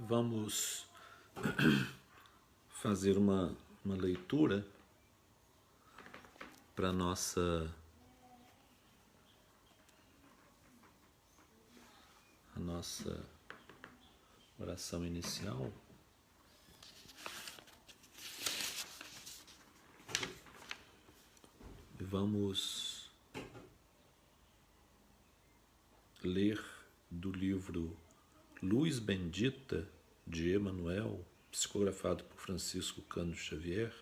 Vamos fazer uma leitura para a nossa oração inicial. E vamos ler do livro Luz Bendita, de Emmanuel, psicografado por Francisco Cândido Xavier,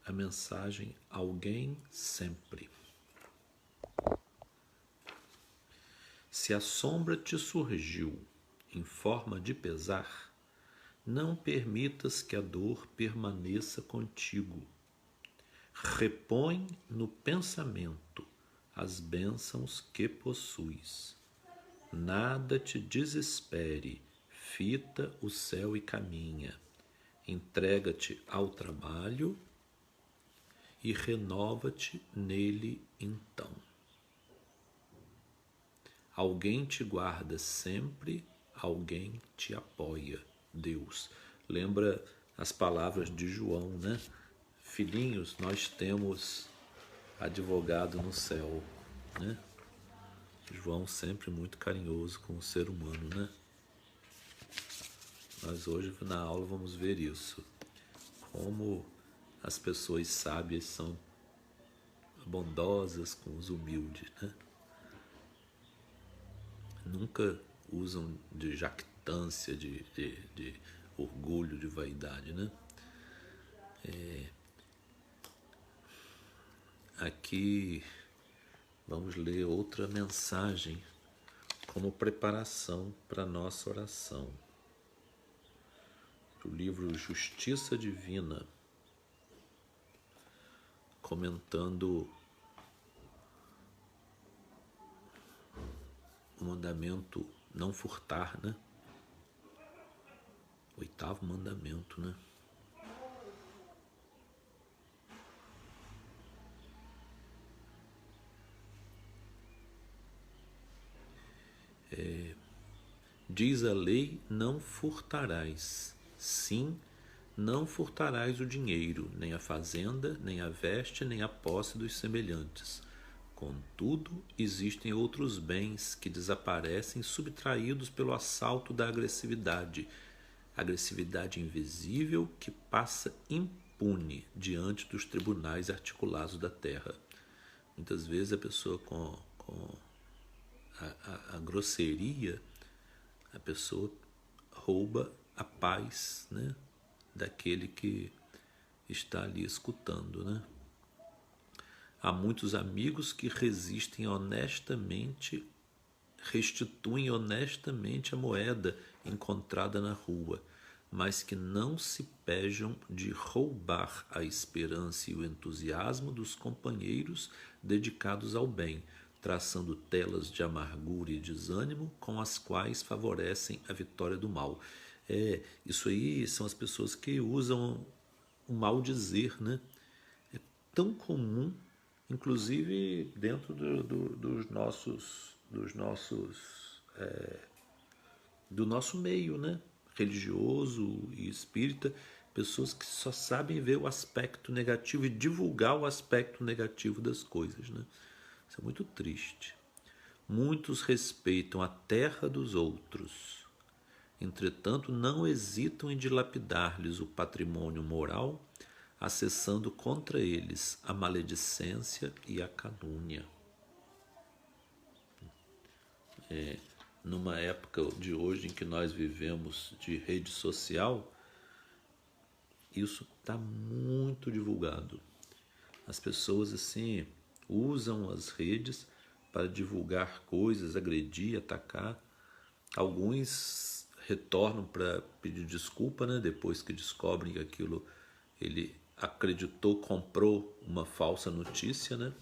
a mensagem Alguém Sempre. Se a sombra te surgiu em forma de pesar, não permitas que a dor permaneça contigo. Repõe no pensamento as bênçãos que possuis. Nada te desespere, fita o céu e caminha. Entrega-te ao trabalho e renova-te nele então. Alguém te guarda sempre, alguém te apoia, Deus. Lembra as palavras de João, né? Filhinhos, nós temos advogado no céu, né? João sempre muito carinhoso com o ser humano, né? Nós hoje na aula vamos ver isso. Como as pessoas sábias são bondosas com os humildes, né? Nunca usam de jactância, de orgulho, de vaidade, né? Aqui vamos ler outra mensagem como preparação para a nossa oração. Do livro Justiça Divina, comentando o mandamento não furtar, né? 8º mandamento, né? Diz a lei, não furtarás. Sim, não furtarás o dinheiro, nem a fazenda, nem a veste, nem a posse dos semelhantes. Contudo, existem outros bens que desaparecem subtraídos pelo assalto da agressividade invisível que passa impune diante dos tribunais articulados da terra. Muitas vezes a pessoa com a grosseria, a pessoa rouba a paz, né, daquele que está ali escutando, né? Há muitos amigos que restituem honestamente a moeda encontrada na rua, mas que não se pejam de roubar a esperança e o entusiasmo dos companheiros dedicados ao bem, traçando telas de amargura e desânimo com as quais favorecem a vitória do mal. Isso aí são as pessoas que usam o mal dizer, né? É tão comum, inclusive dentro do nosso meio, né? Religioso e espírita, pessoas que só sabem ver o aspecto negativo e divulgar o aspecto negativo das coisas, né? Isso é muito triste. Muitos respeitam a terra dos outros, entretanto não hesitam em dilapidar-lhes o patrimônio moral, acessando contra eles a maledicência e a calúnia. Numa época de hoje em que nós vivemos de rede social, isso está muito divulgado. As pessoas assim usam as redes para divulgar coisas, agredir, atacar. Alguns retornam para pedir desculpa, né? Depois que descobrem que aquilo ele acreditou, comprou uma falsa notícia, né?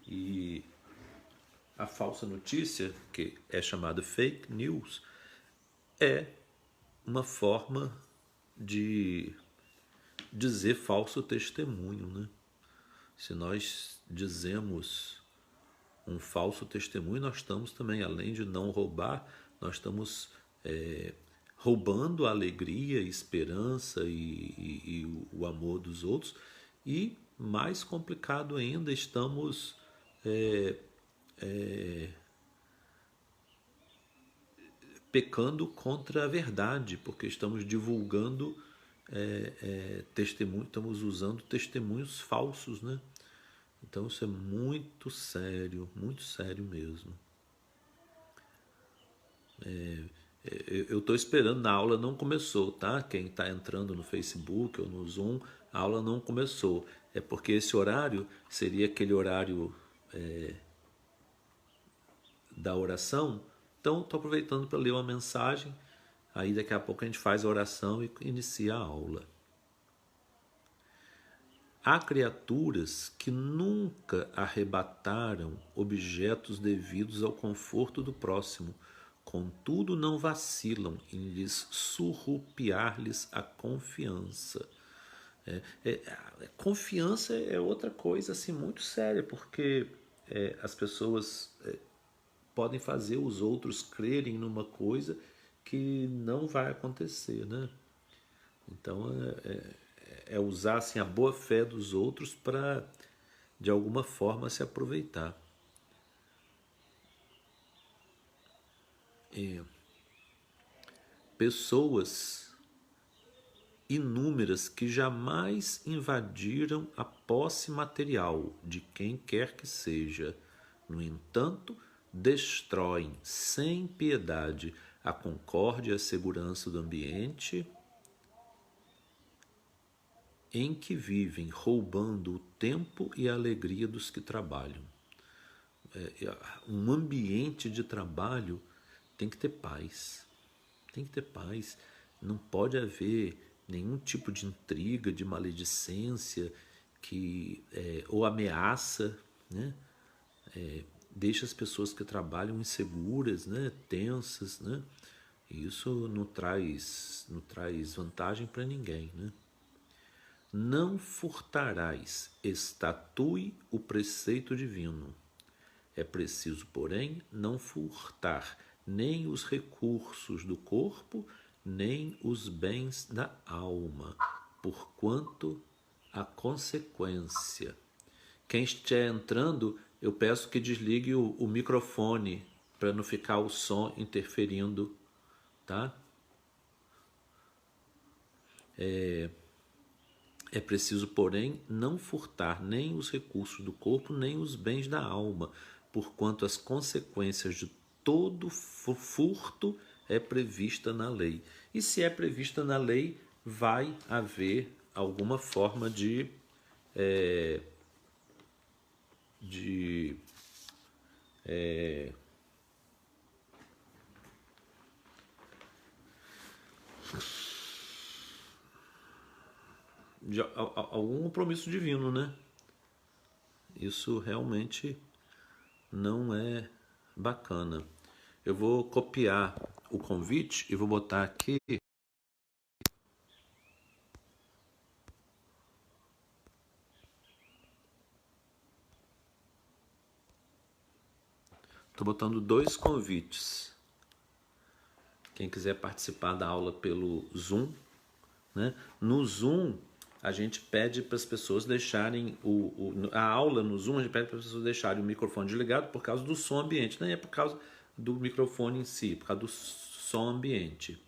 E a falsa notícia, que é chamada fake news, é uma forma de dizer falso testemunho, né? Se nós dizemos um falso testemunho, nós estamos também, além de não roubar, nós estamos roubando a alegria, a esperança e o amor dos outros. E, mais complicado ainda, estamos pecando contra a verdade, porque estamos divulgando testemunho, estamos usando testemunhos falsos, né? Então isso é muito sério mesmo. Eu estou esperando, na aula não começou, tá? Quem está entrando no Facebook ou no Zoom, a aula não começou. É porque esse horário seria aquele horário da oração. Então estou aproveitando para ler uma mensagem. Aí daqui a pouco a gente faz a oração e inicia a aula. Há criaturas que nunca arrebataram objetos devidos ao conforto do próximo, contudo não vacilam em lhes surrupiar-lhes a confiança. Confiança é outra coisa assim muito séria, porque as pessoas podem fazer os outros crerem numa coisa que não vai acontecer, né? Então é usar assim, a boa fé dos outros para de alguma forma se aproveitar. Pessoas inúmeras que jamais invadiram a posse material de quem quer que seja, no entanto, destroem sem piedade a concórdia e a segurança do ambiente em que vivem, roubando o tempo e a alegria dos que trabalham. Um ambiente de trabalho tem que ter paz. Tem que ter paz. Não pode haver nenhum tipo de intriga, de maledicência ou ameaça, né? Deixa as pessoas que trabalham inseguras, né? Tensas, né? E isso não traz vantagem para ninguém, né? Não furtarás, estatue o preceito divino. É preciso, porém, não furtar nem os recursos do corpo, nem os bens da alma, porquanto a consequência. Quem estiver entrando, eu peço que desligue o microfone para não ficar o som interferindo, tá? É preciso, porém, não furtar nem os recursos do corpo, nem os bens da alma, porquanto as consequências de todo furto é prevista na lei. E se é prevista na lei, vai haver alguma forma de algum compromisso divino, né? Isso realmente não é bacana. Eu vou copiar o convite e vou botar aqui. Estou botando 2 convites. Quem quiser participar da aula pelo Zoom, né? No Zoom, a gente pede para as pessoas deixarem a aula no Zoom, a gente pede para as pessoas deixarem o microfone desligado por causa do som ambiente, não é por causa do microfone em si, por causa do som ambiente.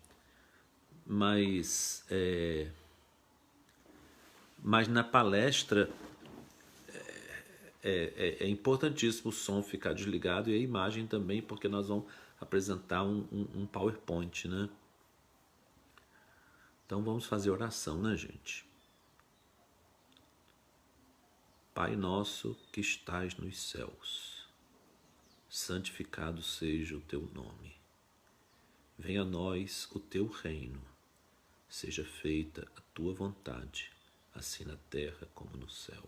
Mas na palestra é importantíssimo o som ficar desligado e a imagem também, porque nós vamos apresentar um PowerPoint, né? Então vamos fazer oração, né, gente? Pai nosso que estais nos céus, santificado seja o teu nome. Venha a nós o teu reino. Seja feita a tua vontade, assim na terra como no céu.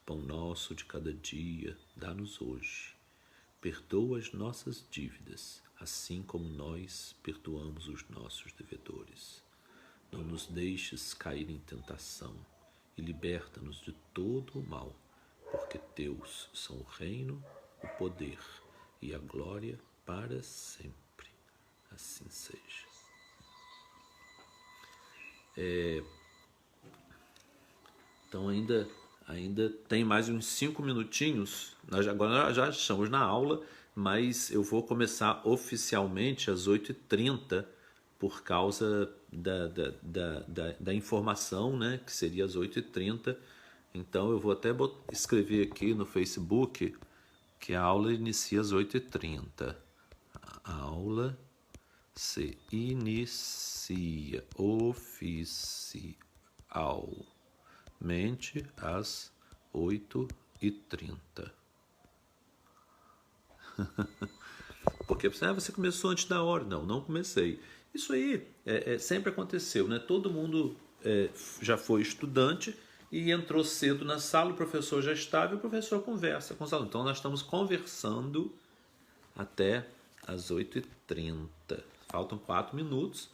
Pão nosso de cada dia, dá-nos hoje. Perdoa as nossas dívidas, assim como nós perdoamos os nossos devedores. Não nos deixes cair em tentação e liberta-nos de todo o mal, porque teus são o reino, o poder e a glória para sempre. Assim seja. Então ainda tem mais uns 5 minutinhos. Agora já estamos na aula, mas eu vou começar oficialmente às 8h30 por causa da informação, né, que seria às 8h30. Então eu vou até escrever aqui no Facebook que a aula inicia às 8h30. A aula se inicia oficialmente às 8h30. Porque você começou antes da hora. Não comecei. Isso aí sempre aconteceu, né? Todo mundo já foi estudante e entrou cedo na sala, o professor já estava e o professor conversa com os alunos. Então nós estamos conversando até às 8h30. Faltam 4 minutos.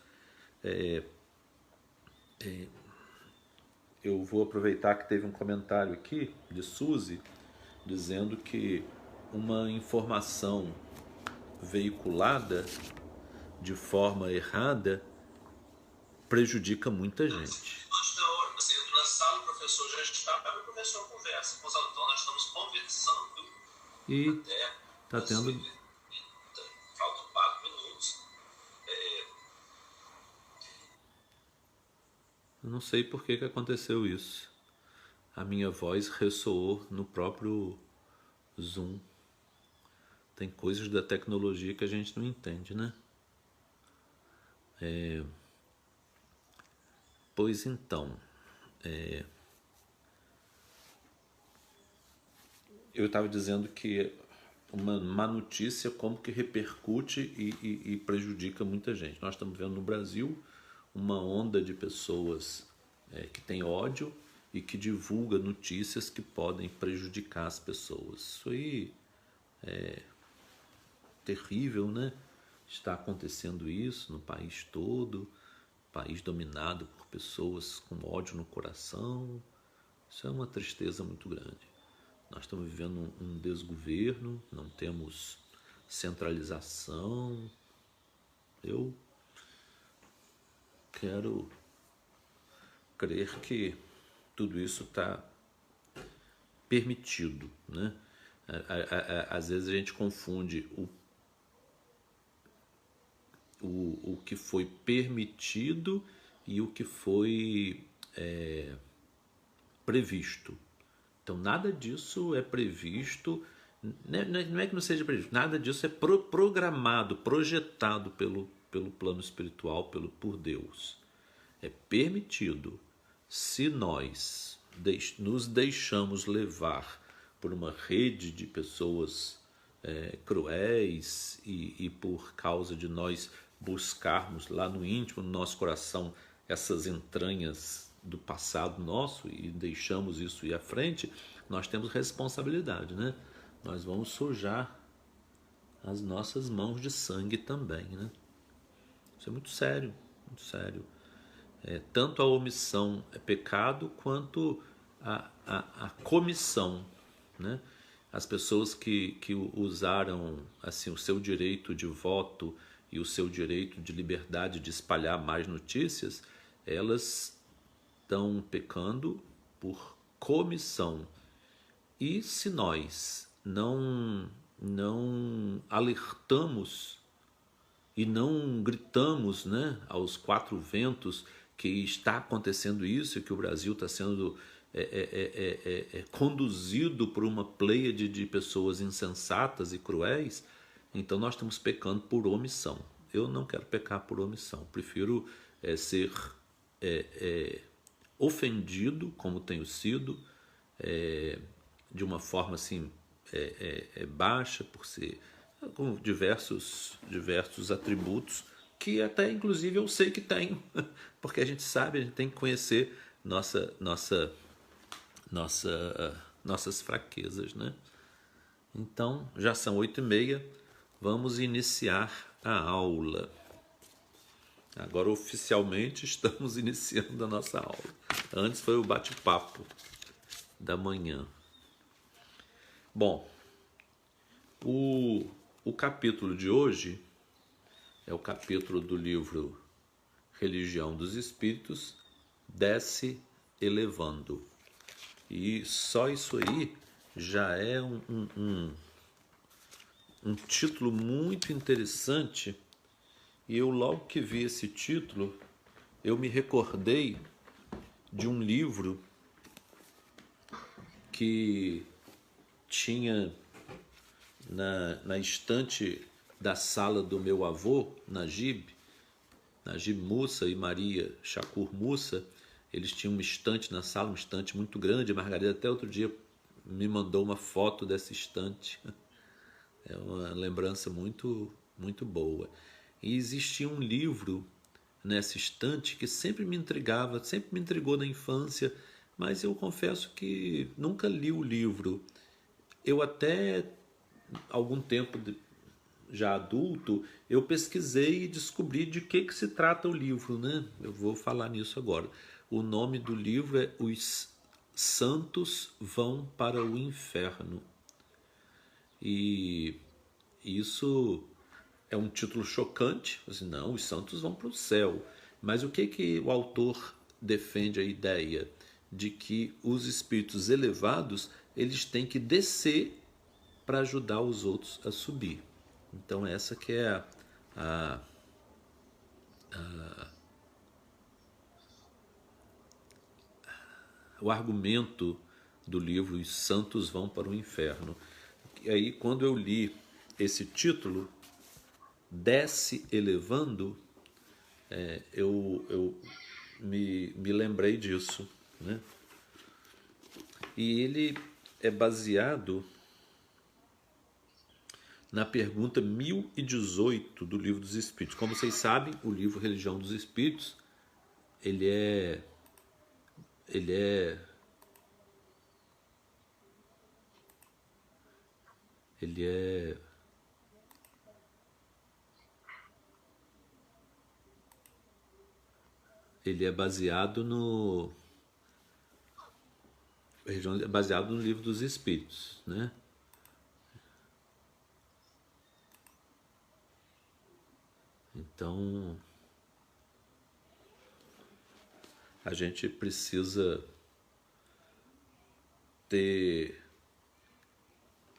Eu vou aproveitar que teve um comentário aqui de Suzy dizendo que uma informação veiculada de forma errada prejudica muita gente. Antes da hora, você entra na sala, o professor já está, o professor conversa com os alunos. Então nós estamos conversando e até tá tendo. Faltam 4 minutos. Eu não sei por que aconteceu isso. A minha voz ressoou no próprio Zoom. Tem coisas da tecnologia que a gente não entende, né? Pois então, eu estava dizendo que uma má notícia como que repercute e prejudica muita gente. Nós estamos vendo no Brasil uma onda de pessoas que tem ódio e que divulga notícias que podem prejudicar as pessoas. Isso aí é terrível, né? Está acontecendo isso no país todo, país dominado por pessoas com ódio no coração. Isso é uma tristeza muito grande. Nós estamos vivendo um desgoverno, não temos centralização. Eu quero crer que tudo isso está permitido, né? Às vezes a gente confunde o que foi permitido e o que foi previsto. Então nada disso é previsto, não é que não seja previsto, nada disso é programado, projetado pelo plano espiritual, por Deus. É permitido. Se nós nos deixamos levar por uma rede de pessoas cruéis e por causa de nós buscarmos lá no íntimo, no nosso coração, essas entranhas do passado nosso e deixamos isso ir à frente, nós temos responsabilidade, né? Nós vamos sujar as nossas mãos de sangue também, né? Isso é muito sério, muito sério. Tanto a omissão é pecado quanto a comissão, né? As pessoas que usaram assim, o seu direito de voto e o seu direito de liberdade de espalhar mais notícias, elas estão pecando por comissão. E se nós não alertamos e não gritamos, né, aos 4 ventos que está acontecendo isso e que o Brasil está sendo conduzido por uma pleiade de pessoas insensatas e cruéis, então nós estamos pecando por omissão. Eu não quero pecar por omissão, prefiro ser ofendido, como tenho sido, de uma forma assim baixa, por ser com diversos atributos que até inclusive eu sei que tenho, porque a gente sabe, a gente tem que conhecer nossas fraquezas, né? Então já são 8h30, vamos iniciar a aula. Agora oficialmente estamos iniciando a nossa aula. Antes foi o bate-papo da manhã. Bom, o capítulo de hoje é o capítulo do livro Religião dos Espíritos, Desce Elevando. E só isso aí já é um título muito interessante. E eu, logo que vi esse título, eu me recordei de um livro que tinha na estante da sala do meu avô, Najib Mussa e Maria Shakur Mussa. Eles tinham uma estante na sala, uma estante muito grande. A Margarida até outro dia me mandou uma foto dessa estante. É uma lembrança muito, muito boa. E existia um livro nessa estante que sempre me intrigava, sempre me intrigou na infância, mas eu confesso que nunca li o livro. Eu até, algum tempo já adulto, eu pesquisei e descobri de que se trata o livro, né? Eu vou falar nisso agora. O nome do livro é Os Santos Vão para o Inferno. E isso é um título chocante. Assim, não, os santos vão para o céu. Mas o que o autor defende a ideia? De que os espíritos elevados, eles têm que descer para ajudar os outros a subir. Então essa que é o argumento do livro Os Santos Vão para o Inferno. E aí, quando eu li esse título, Desce Elevando, eu me lembrei disso, né? E ele é baseado na pergunta 1018 do Livro dos Espíritos. Como vocês sabem, o livro Religião dos Espíritos, ele é baseado no Livro dos Espíritos, né? Então a gente precisa ter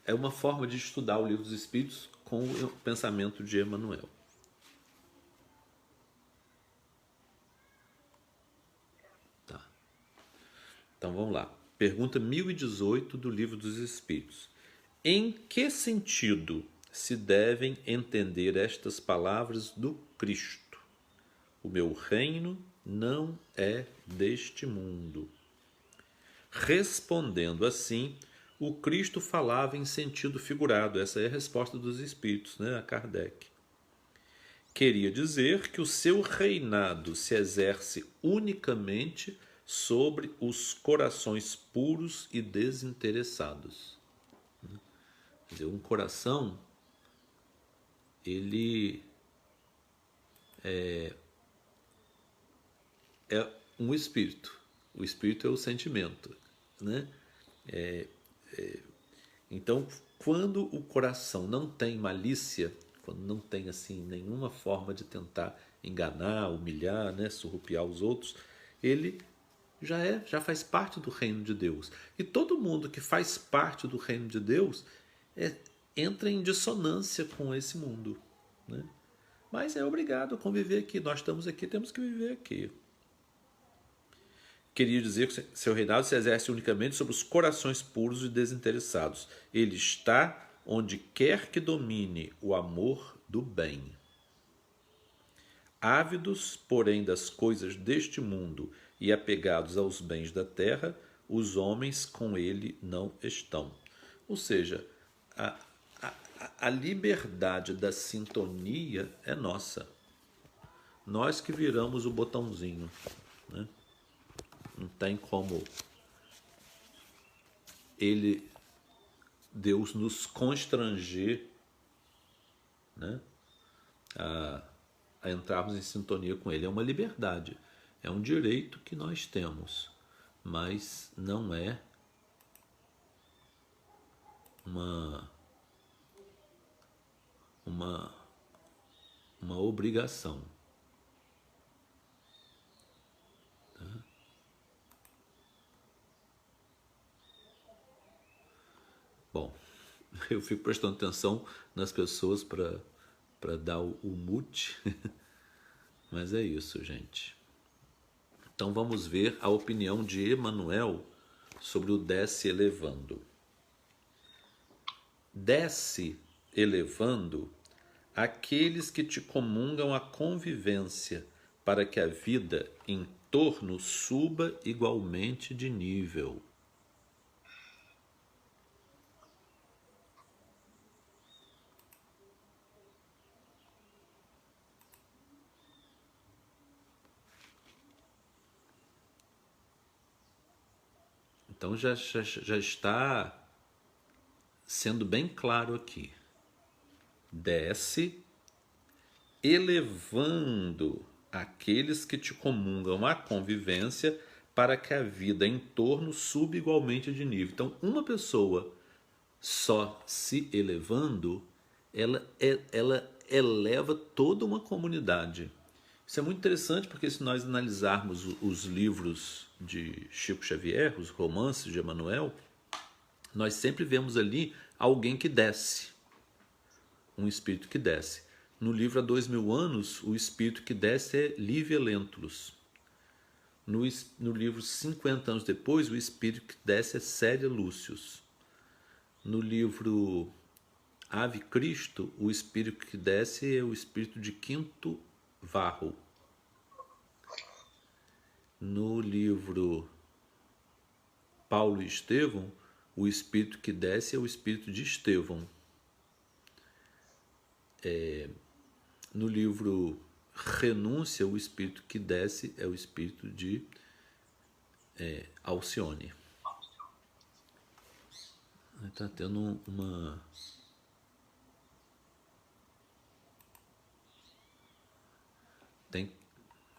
uma forma de estudar o Livro dos Espíritos com o pensamento de Emmanuel. Tá. Então vamos lá. Pergunta 1018 do Livro dos Espíritos. Em que sentido se devem entender estas palavras do Cristo? O meu reino não é deste mundo. Respondendo assim, o Cristo falava em sentido figurado. Essa é a resposta dos Espíritos, né, a Kardec. Queria dizer que o seu reinado se exerce unicamente sobre os corações puros e desinteressados. Quer dizer, um coração, ele é um espírito. O espírito é o sentimento, né? Então, quando o coração não tem malícia, quando não tem assim nenhuma forma de tentar enganar, humilhar, né, surrupiar os outros, ele já faz parte do reino de Deus. E todo mundo que faz parte do reino de Deus entra em dissonância com esse mundo, né? Mas é obrigado a conviver aqui. Nós estamos aqui, temos que viver aqui. Queria dizer que seu reinado se exerce unicamente sobre os corações puros e desinteressados. Ele está onde quer que domine o amor do bem. Ávidos, porém, das coisas deste mundo e apegados aos bens da terra, os homens com ele não estão. Ou seja, a liberdade da sintonia é nossa. Nós que viramos o botãozinho, né? Não tem como Deus nos constranger, né, a entrarmos em sintonia com Ele. É uma liberdade, é um direito que nós temos, mas não é uma, uma obrigação. Bom, eu fico prestando atenção nas pessoas para dar o mute, mas é isso, gente. Então vamos ver a opinião de Emanuel sobre o desce elevando. Desce elevando aqueles que te comungam a convivência, para que a vida em torno suba igualmente de nível. Então já está sendo bem claro aqui. Desce elevando aqueles que te comungam a convivência, para que a vida em torno suba igualmente de nível. Então, uma pessoa só se elevando, ela eleva toda uma comunidade. Isso é muito interessante, porque se nós analisarmos os livros de Chico Xavier, os romances de Emanuel, nós sempre vemos ali alguém que desce, um espírito que desce. No livro Há 2000 anos, o espírito que desce é Livia Lentulus. No livro 50 anos depois, o espírito que desce é Célia Lúcius. No livro Ave Cristo, o espírito que desce é o espírito de Quinto Varro. No livro Paulo e Estevão, o espírito que desce é o espírito de Estevão. No livro Renúncia, o espírito que desce é o espírito de Alcione. Está tendo uma... Tem que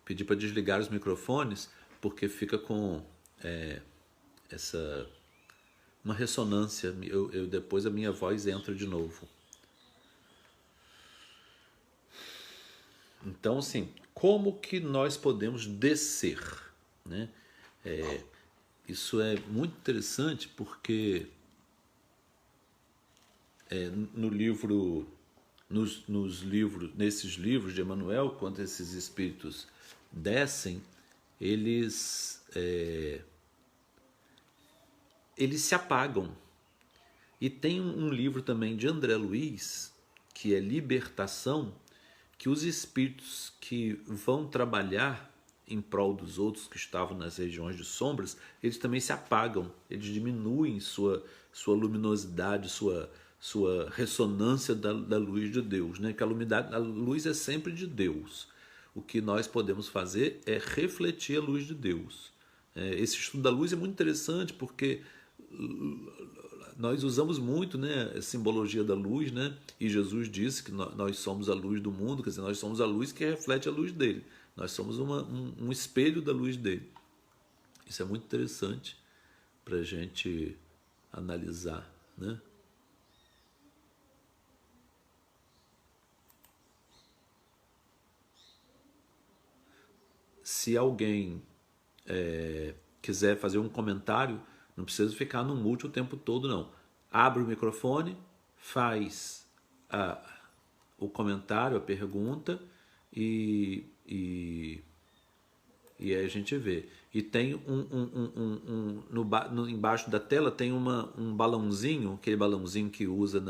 pedir para desligar os microfones, porque fica com uma ressonância. Depois a minha voz entra de novo. Então, assim, como que nós podemos descer, né? Isso é muito interessante, porque no livro, nesses livros de Emanuel, quando esses espíritos descem, eles se apagam. E tem um livro também de André Luiz, que é Libertação, que os espíritos que vão trabalhar em prol dos outros que estavam nas regiões de sombras, eles também se apagam, eles diminuem sua luminosidade, sua ressonância da luz de Deus, né? Que a luz é sempre de Deus. O que nós podemos fazer é refletir a luz de Deus. Esse estudo da luz é muito interessante, porque nós usamos muito, né, a simbologia da luz, né? E Jesus disse que nós somos a luz do mundo, quer dizer, nós somos a luz que reflete a luz dele. Nós somos um espelho da luz dele. Isso é muito interessante para a gente analisar, né? Se alguém quiser fazer um comentário, não precisa ficar no mute o tempo todo, não. Abre o microfone, faz o comentário, a pergunta, e aí a gente vê. E tem embaixo da tela tem um balãozinho, aquele balãozinho que usa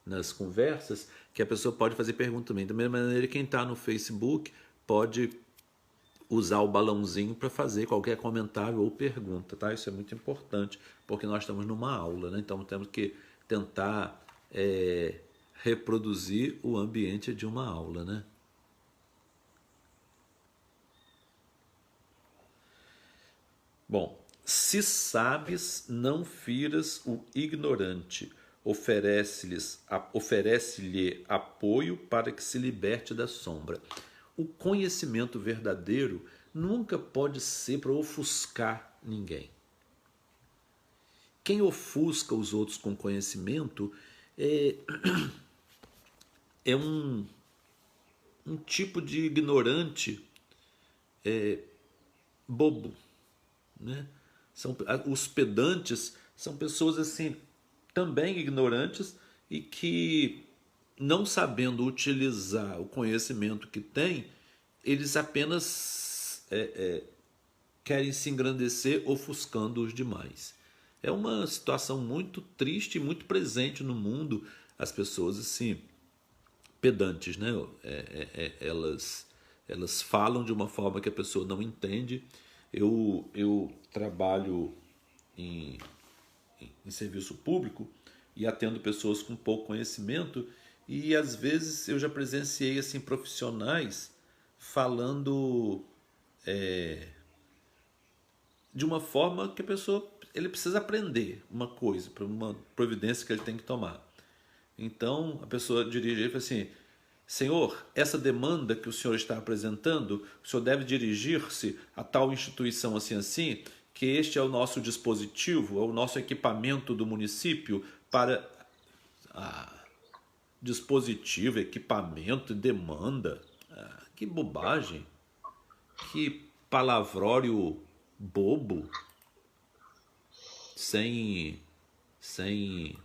nas conversas, que a pessoa pode fazer pergunta também. Da mesma maneira, quem está no Facebook pode usar o balãozinho para fazer qualquer comentário ou pergunta, tá? Isso é muito importante, porque nós estamos numa aula, né? Então temos que tentar reproduzir o ambiente de uma aula, né? Bom, se sabes, não firas o ignorante, oferece-lhe apoio para que se liberte da sombra. O conhecimento verdadeiro nunca pode ser para ofuscar ninguém. Quem ofusca os outros com conhecimento é um tipo de ignorante bobo, né? Os pedantes são pessoas assim também ignorantes e que, não sabendo utilizar o conhecimento que têm, eles apenas querem se engrandecer ofuscando os demais. É uma situação muito triste e muito presente no mundo, as pessoas assim pedantes, né? Elas falam de uma forma que a pessoa não entende. Eu trabalho em, em serviço público e atendo pessoas com pouco conhecimento, e às vezes eu já presenciei assim profissionais falando de uma forma que a pessoa ele precisa aprender uma coisa para uma providência que ele tem que tomar. Então a pessoa dirige e fala assim: Senhor, essa demanda que o senhor está apresentando, o senhor deve dirigir-se a tal instituição assim assim, que este é o nosso dispositivo, é o nosso equipamento do município para dispositivo, equipamento, demanda. Que bobagem, que palavrório bobo, sem sem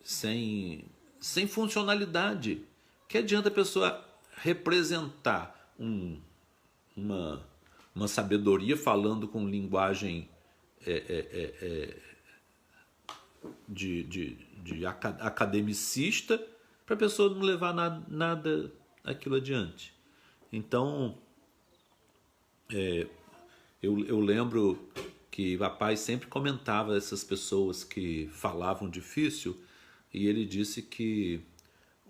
sem sem funcionalidade. Que adianta a pessoa representar uma, uma sabedoria falando com linguagem de academicista para a pessoa não levar nada aquilo adiante. Então, eu lembro que o papai sempre comentava essas pessoas que falavam difícil, e ele disse que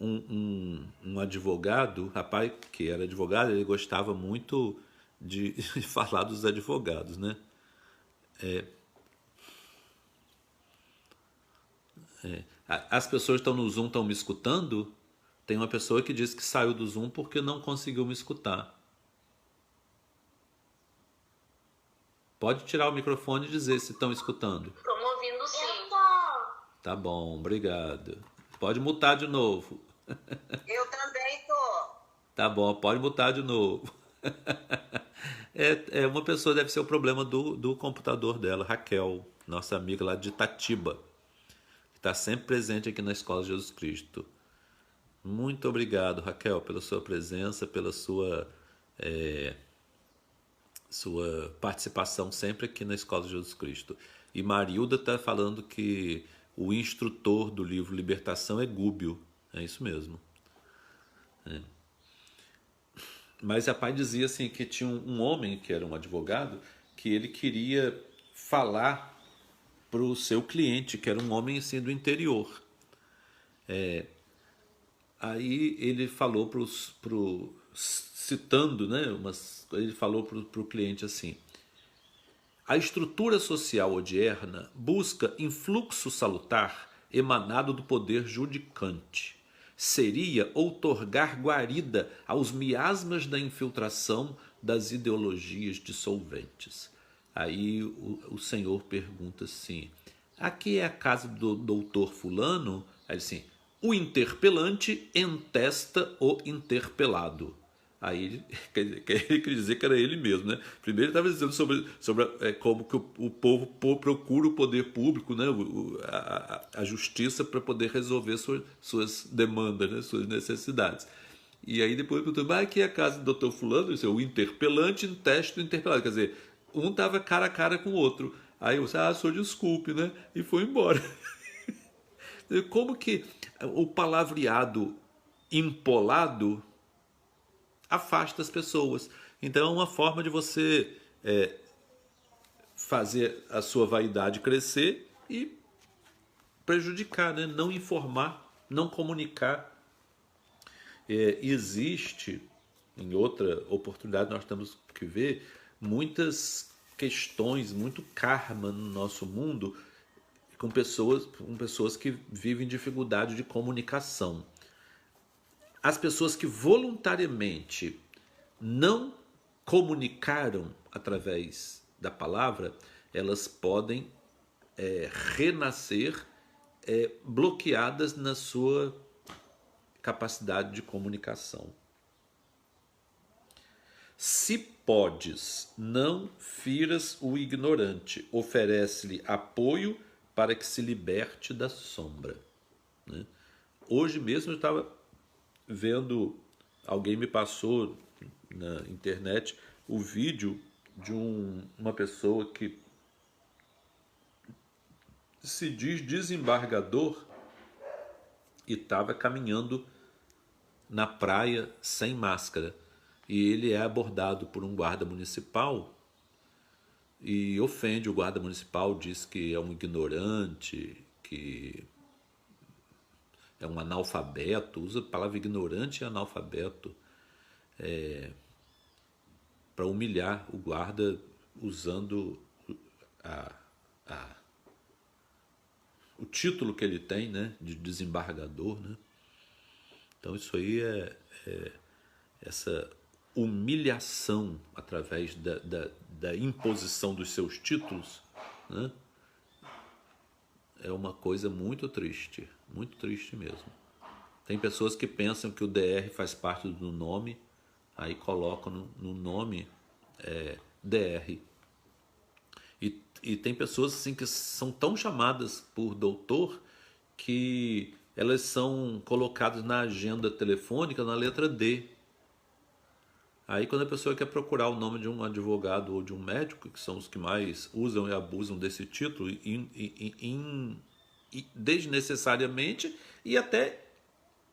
um advogado, rapaz que era advogado, ele gostava muito de falar dos advogados, né? As pessoas que estão no Zoom estão me escutando. Tem uma pessoa que disse que saiu do Zoom porque não conseguiu me escutar. Pode tirar o microfone e dizer se estão escutando. Estou me ouvindo sim. Tá bom, obrigado. Pode mutar de novo. Eu também tô. Tá bom, pode mutar de novo. Uma pessoa, deve ser o problema do computador dela, Raquel, nossa amiga lá de Itatiba, que está sempre presente aqui na Escola de Jesus Cristo. Muito obrigado, Raquel, pela sua presença, pela sua participação sempre aqui na Escola de Jesus Cristo. E Marilda está falando que o instrutor do livro Libertação é Gúbio. É isso mesmo. Mas a pai dizia assim que tinha um homem que era um advogado, que ele queria falar para o seu cliente, que era um homem assim do interior. Aí ele falou citando, né, ele falou para o cliente assim: a estrutura social odierna busca influxo salutar emanado do poder judicante. Seria outorgar guarida aos miasmas da infiltração das ideologias dissolventes. Aí o senhor pergunta assim: aqui é a casa do doutor fulano? Aí ele assim: o interpelante entesta o interpelado. Aí ele quer dizer que era ele mesmo, né? Primeiro ele estava dizendo sobre como que o povo procura o poder público, né? A justiça para poder resolver suas demandas, né? Suas necessidades. E aí depois perguntou: mas aqui é a casa do doutor fulano? Disse, o interpelante testa o interpelado. Quer dizer, um estava cara a cara com o outro. Aí eu disse: senhor, desculpe, né? E foi embora. Como que o palavreado empolado afasta as pessoas. Então é uma forma de você fazer a sua vaidade crescer e prejudicar, né? Não informar, não comunicar. Existe, em outra oportunidade nós temos que ver, muitas questões, muito karma no nosso mundo com pessoas que vivem dificuldade de comunicação. As pessoas que voluntariamente não comunicaram através da palavra, elas podem renascer bloqueadas na sua capacidade de comunicação. Se podes, não firas o ignorante, oferece-lhe apoio para que se liberte da sombra. Né? Hoje mesmo eu estava vendo, alguém me passou na internet o vídeo de uma pessoa que se diz desembargador e estava caminhando na praia sem máscara. E ele é abordado por um guarda municipal e ofende o guarda municipal, diz que é um ignorante, que é um analfabeto, usa a palavra ignorante e analfabeto para humilhar o guarda usando o título que ele tem, né, de desembargador. Né? Então isso aí essa humilhação através da imposição dos seus títulos, né? É uma coisa muito triste mesmo. Tem pessoas que pensam que o DR faz parte do nome, aí colocam no nome DR. E tem pessoas assim que são tão chamadas por doutor que elas são colocadas na agenda telefônica na letra D. Aí quando a pessoa quer procurar o nome de um advogado ou de um médico, que são os que mais usam e abusam desse título desnecessariamente e até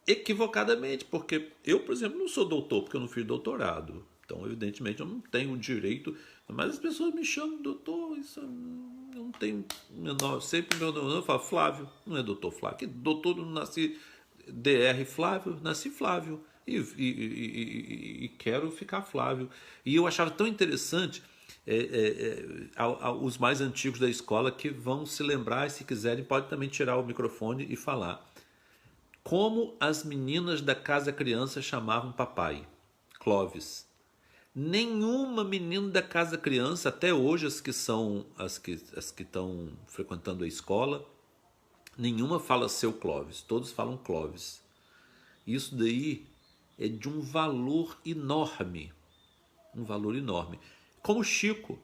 equivocadamente, porque eu, por exemplo, não sou doutor, porque eu não fiz doutorado. Então, evidentemente, eu não tenho o direito, mas as pessoas me chamam de doutor, isso eu não tenho menor. Sempre meu nome eu falo Flávio, não é doutor Flávio, que doutor não nasci DR Flávio, nasci Flávio. E quero ficar Flávio. E eu achava tão interessante os mais antigos da escola que vão se lembrar, e se quiserem pode também tirar o microfone e falar. Como as meninas da Casa Criança chamavam papai? Clóvis. Nenhuma menina da Casa Criança, até hoje as que estão frequentando a escola, nenhuma fala seu Clóvis, todos falam Clóvis. Isso daí é de um valor enorme. Como Chico,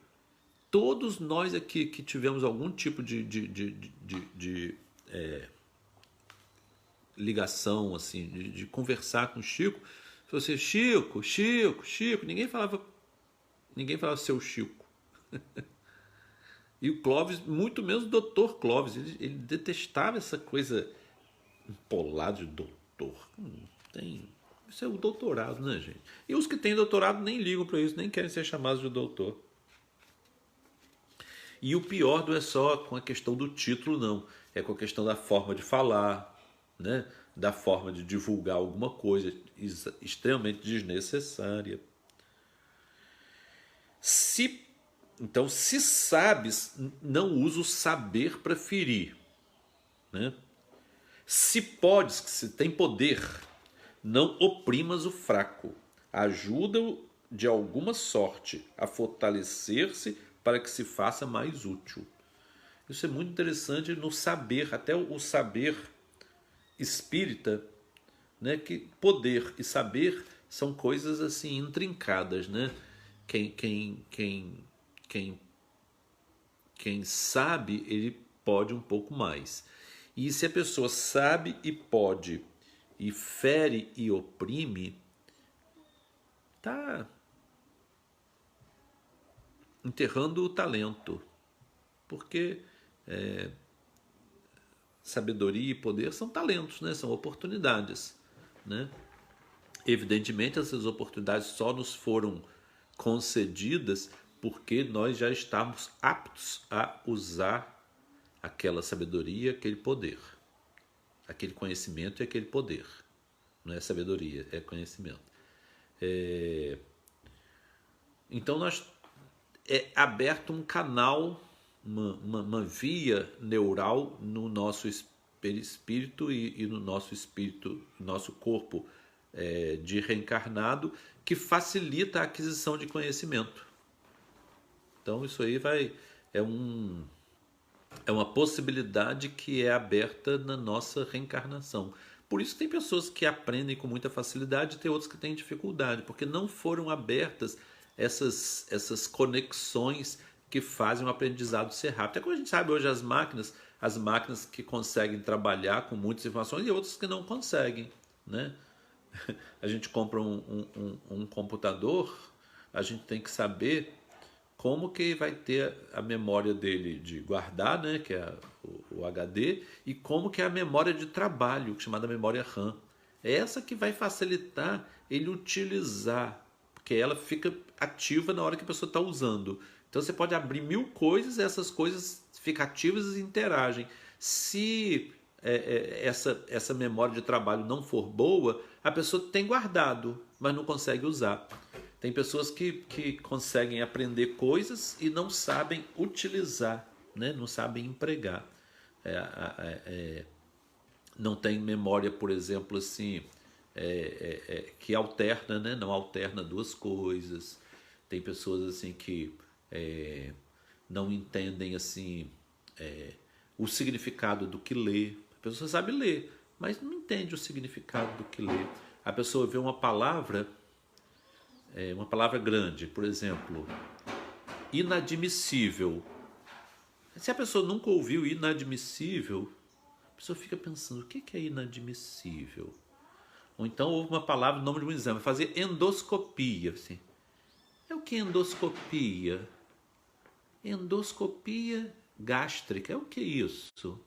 todos nós aqui que tivemos algum tipo de ligação, assim, de conversar com o Chico, você, Chico, ninguém falava seu Chico. E o Clóvis, muito menos o doutor Clóvis, ele detestava essa coisa empolada de doutor. Isso é o doutorado, né, gente? E os que têm doutorado nem ligam para isso, nem querem ser chamados de doutor. E o pior não é só com a questão do título, não. É com a questão da forma de falar, né? Da forma de divulgar alguma coisa extremamente desnecessária. Então, se sabes, não usa o saber para ferir. Né? Se podes, se tem poder, não oprimas o fraco. Ajuda-o de alguma sorte a fortalecer-se para que se faça mais útil. Isso é muito interessante no saber, até o saber espírita, né? Que poder e saber são coisas assim intrincadas, né? Quem sabe, ele pode um pouco mais. E se a pessoa sabe e pode e fere e oprime, está enterrando o talento. Porque sabedoria e poder são talentos, né? São oportunidades. Né? Evidentemente, essas oportunidades só nos foram concedidas porque nós já estamos aptos a usar aquela sabedoria, aquele poder, aquele conhecimento e aquele poder. Não é sabedoria, é conhecimento. Então, é aberto um canal, uma via neural no nosso espírito e no nosso espírito, nosso corpo de reencarnado, que facilita a aquisição de conhecimento. Então isso aí é É uma possibilidade que é aberta na nossa reencarnação. Por isso tem pessoas que aprendem com muita facilidade e tem outras que têm dificuldade, porque não foram abertas essas conexões que fazem o aprendizado ser rápido. É como a gente sabe hoje as máquinas que conseguem trabalhar com muitas informações e outras que não conseguem, né? A gente compra um computador, a gente tem que saber como que vai ter a memória dele de guardar, né, que é o HD, e como que é a memória de trabalho, chamada memória RAM. É essa que vai facilitar ele utilizar, porque ela fica ativa na hora que a pessoa está usando. Então você pode abrir 1000 coisas, essas coisas ficam ativas e interagem. Se essa memória de trabalho não for boa, a pessoa tem guardado, mas não consegue usar. Tem pessoas que conseguem aprender coisas e não sabem utilizar, né? Não sabem empregar. Não tem memória, por exemplo, assim, que alterna, né? Não alterna duas coisas. Tem pessoas assim que não entendem assim o significado do que lê. A pessoa sabe ler, mas não entende o significado do que lê. A pessoa vê uma palavra grande, por exemplo, inadmissível. Se a pessoa nunca ouviu inadmissível, a pessoa fica pensando, o que é inadmissível? Ou então houve uma palavra, nome de um exame, fazer endoscopia. Assim. É o que é endoscopia? Endoscopia gástrica. É o que isso?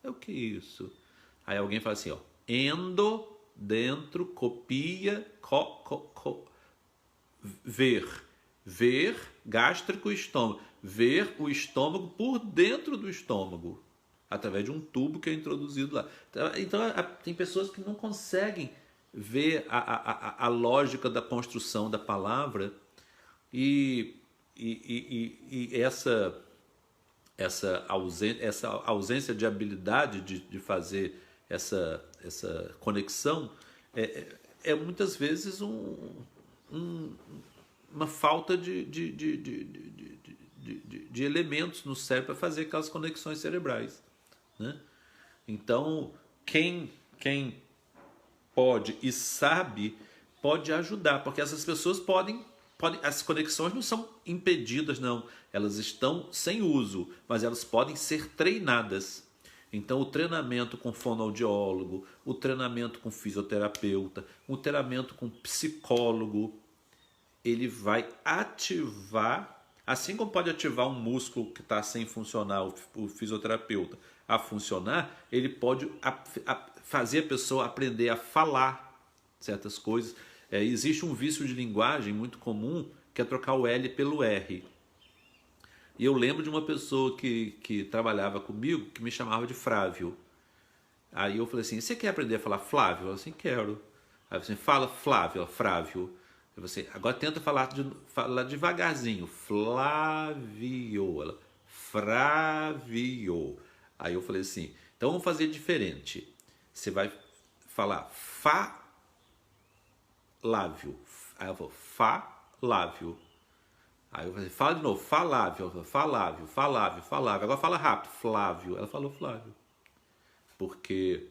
É o que isso? Aí alguém fala assim, ó, endo, dentro, copia, ver. Ver, gástrico e estômago. Ver o estômago por dentro do estômago, através de um tubo que é introduzido lá. Então tem pessoas que não conseguem ver a lógica da construção da palavra e essa ausência de habilidade de fazer essa conexão é muitas vezes uma falta de elementos no cérebro para fazer aquelas conexões cerebrais, né? Então, quem pode e sabe, pode ajudar, porque essas pessoas podem as conexões não são impedidas, não. Elas estão sem uso, mas elas podem ser treinadas. Então, o treinamento com fonoaudiólogo, o treinamento com fisioterapeuta, o treinamento com psicólogo, ele vai ativar, assim como pode ativar um músculo que está sem funcionar, o fisioterapeuta, a funcionar, ele pode fazer a pessoa aprender a falar certas coisas. Existe um vício de linguagem muito comum, que é trocar o L pelo R. E eu lembro de uma pessoa que trabalhava comigo, que me chamava de Flávio. Aí eu falei assim, você quer aprender a falar Flávio? Eu falei assim, quero. Aí eu falei assim, fala Flávio, Frávio. Eu falei assim, agora tenta falar devagarzinho. Flávio. Ela, Frávio. Aí eu falei assim, então vamos fazer diferente. Você vai falar Flávio. Aí eu falo, Flávio. Aí eu falei, fala de novo, Flávio. Flávio, Flávio, Flávio. Agora fala rápido, Flávio. Ela falou Flávio. Porque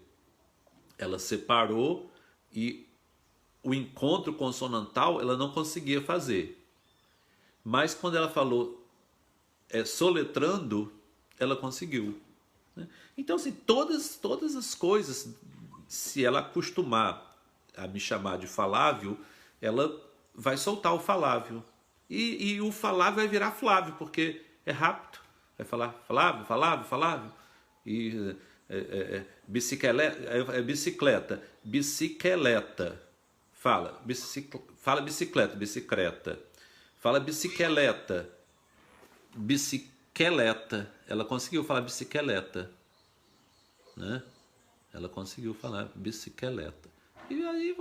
ela separou e o encontro consonantal ela não conseguia fazer. Mas quando ela falou soletrando, ela conseguiu. Então, assim, todas as coisas, se ela acostumar a me chamar de Falávio, ela vai soltar o Falávio. E o Falávio vai virar Flávio, porque é rápido. Vai falar Flávio, Falávio, Falávio. E bicicleta, bicicleta. Fala bicicleta, bicicleta. Fala bicicleta, bicicleta. Ela conseguiu falar bicicleta, né? Ela conseguiu falar bicicleta. E aí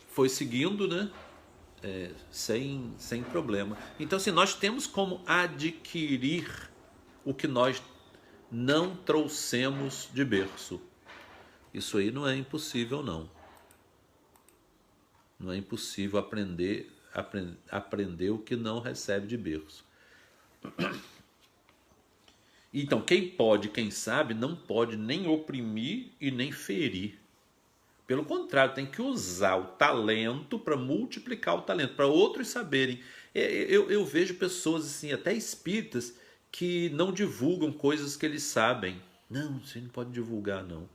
foi seguindo, né? Sem problema. Então, assim, nós temos como adquirir o que nós não trouxemos de berço. Isso aí não é impossível, não. Não é impossível aprender aprendeu que não recebe de berço. Então, quem pode, quem sabe, não pode nem oprimir e nem ferir. Pelo contrário, tem que usar o talento para multiplicar o talento, para outros saberem. Eu vejo pessoas, assim, até espíritas, que não divulgam coisas que eles sabem. Não, você não pode divulgar, não.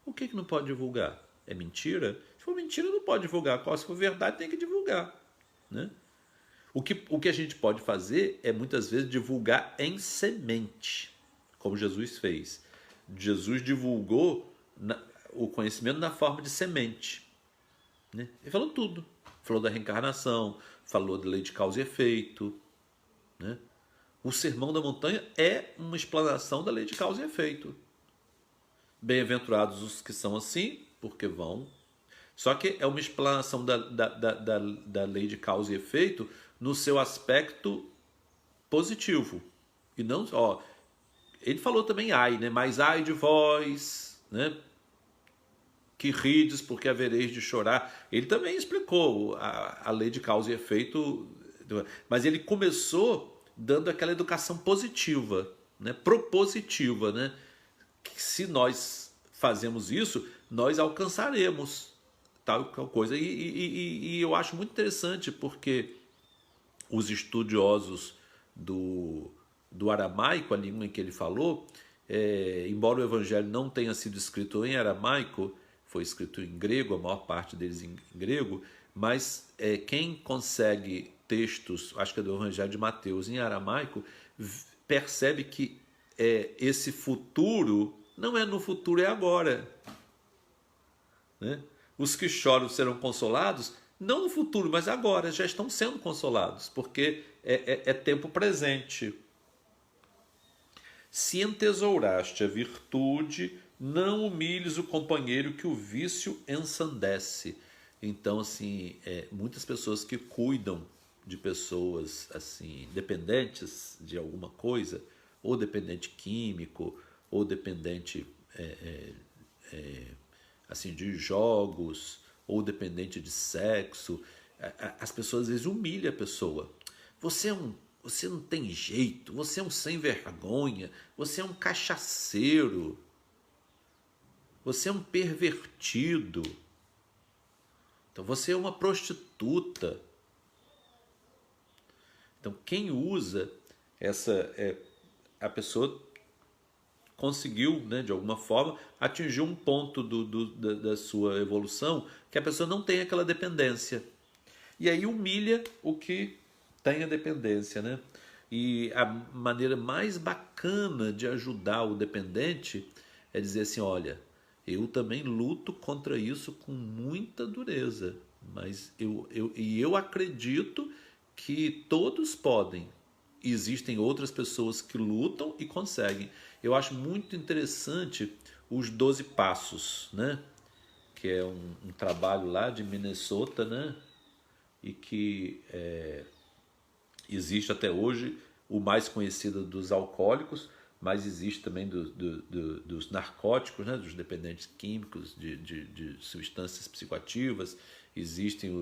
O que não pode divulgar? É mentira? Se for mentira, não pode divulgar. Se for verdade, tem que divulgar, né? O que a gente pode fazer é, muitas vezes, divulgar em semente, como Jesus fez. Jesus divulgou o conhecimento na forma de semente, né? Ele falou tudo. Falou da reencarnação, falou da lei de causa e efeito, né? O Sermão da Montanha é uma explanação da lei de causa e efeito. Bem-aventurados os que são assim, porque vão. Só que é uma explanação da lei de causa e efeito no seu aspecto positivo. E não, ele falou também ai, né? Mas ai de vós, né? Que rides porque havereis de chorar. Ele também explicou a lei de causa e efeito, mas ele começou dando aquela educação positiva, né? Propositiva, né? Que se nós fazemos isso, nós alcançaremos tal coisa. E eu acho muito interessante, porque os estudiosos do aramaico, a língua em que ele falou, embora o evangelho não tenha sido escrito em aramaico, foi escrito em grego, a maior parte deles em grego, mas quem consegue textos, acho que é do evangelho de Mateus, em aramaico, percebe que esse futuro não é no futuro, é agora, né? Os que choram serão consolados, não no futuro, mas agora, já estão sendo consolados, porque é tempo presente. Se entesouraste a virtude, não humilhes o companheiro que o vício ensandece. Então, assim, muitas pessoas que cuidam de pessoas assim dependentes de alguma coisa, ou dependente químico, ou dependente assim de jogos, ou dependente de sexo, as pessoas às vezes humilham a pessoa. Você não tem jeito, você é um sem vergonha, você é um cachaceiro, você é um pervertido, então você é uma prostituta. Então quem usa a pessoa conseguiu, né, de alguma forma, atingir um ponto da sua evolução que a pessoa não tem aquela dependência. E aí humilha o que tem a dependência, né? E a maneira mais bacana de ajudar o dependente é dizer assim, olha, eu também luto contra isso com muita dureza, mas eu acredito que todos podem. Existem outras pessoas que lutam e conseguem. Eu acho muito interessante os 12 Passos, né? Que é um trabalho lá de Minnesota, né? E que existe até hoje, o mais conhecido dos alcoólicos, mas existe também dos narcóticos, né? Dos dependentes químicos, de substâncias psicoativas, existem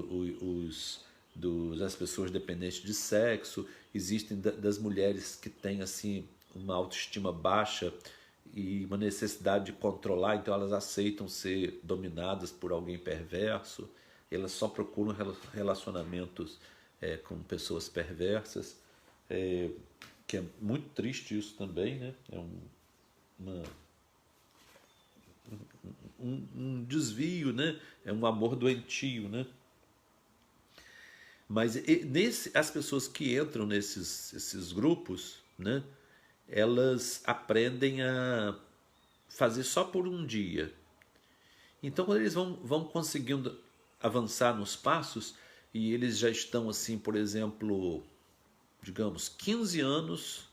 das pessoas dependentes de sexo, existem das mulheres que têm assim uma autoestima baixa e uma necessidade de controlar, então elas aceitam ser dominadas por alguém perverso, elas só procuram relacionamentos com pessoas perversas, que é muito triste isso também, né? É um desvio, né? É um amor doentio, né? Mas as pessoas que entram nesses grupos, né, elas aprendem a fazer só por um dia. Então, quando eles vão conseguindo avançar nos passos, e eles já estão assim, por exemplo, digamos, 15 anos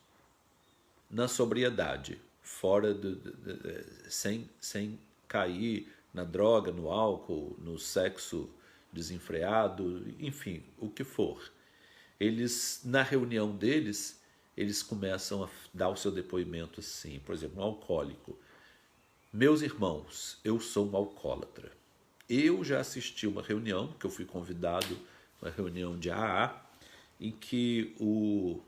na sobriedade, fora sem cair na droga, no álcool, no sexo desenfreado, enfim, o que for. Eles, na reunião deles, eles começam a dar o seu depoimento assim, por exemplo, um alcoólico. Meus irmãos, eu sou um alcoólatra. Eu já assisti uma reunião, que eu fui convidado uma reunião de AA, em que o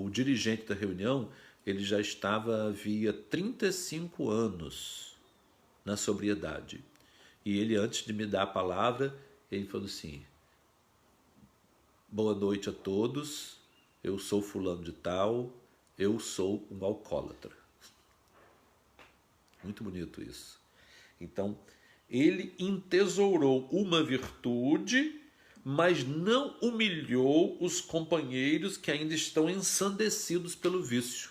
dirigente da reunião ele já estava havia 35 anos na sobriedade. E ele, antes de me dar a palavra, ele falou assim: boa noite a todos, eu sou fulano de tal, eu sou um alcoólatra. Muito bonito isso. Então, ele entesourou uma virtude, mas não humilhou os companheiros que ainda estão ensandecidos pelo vício.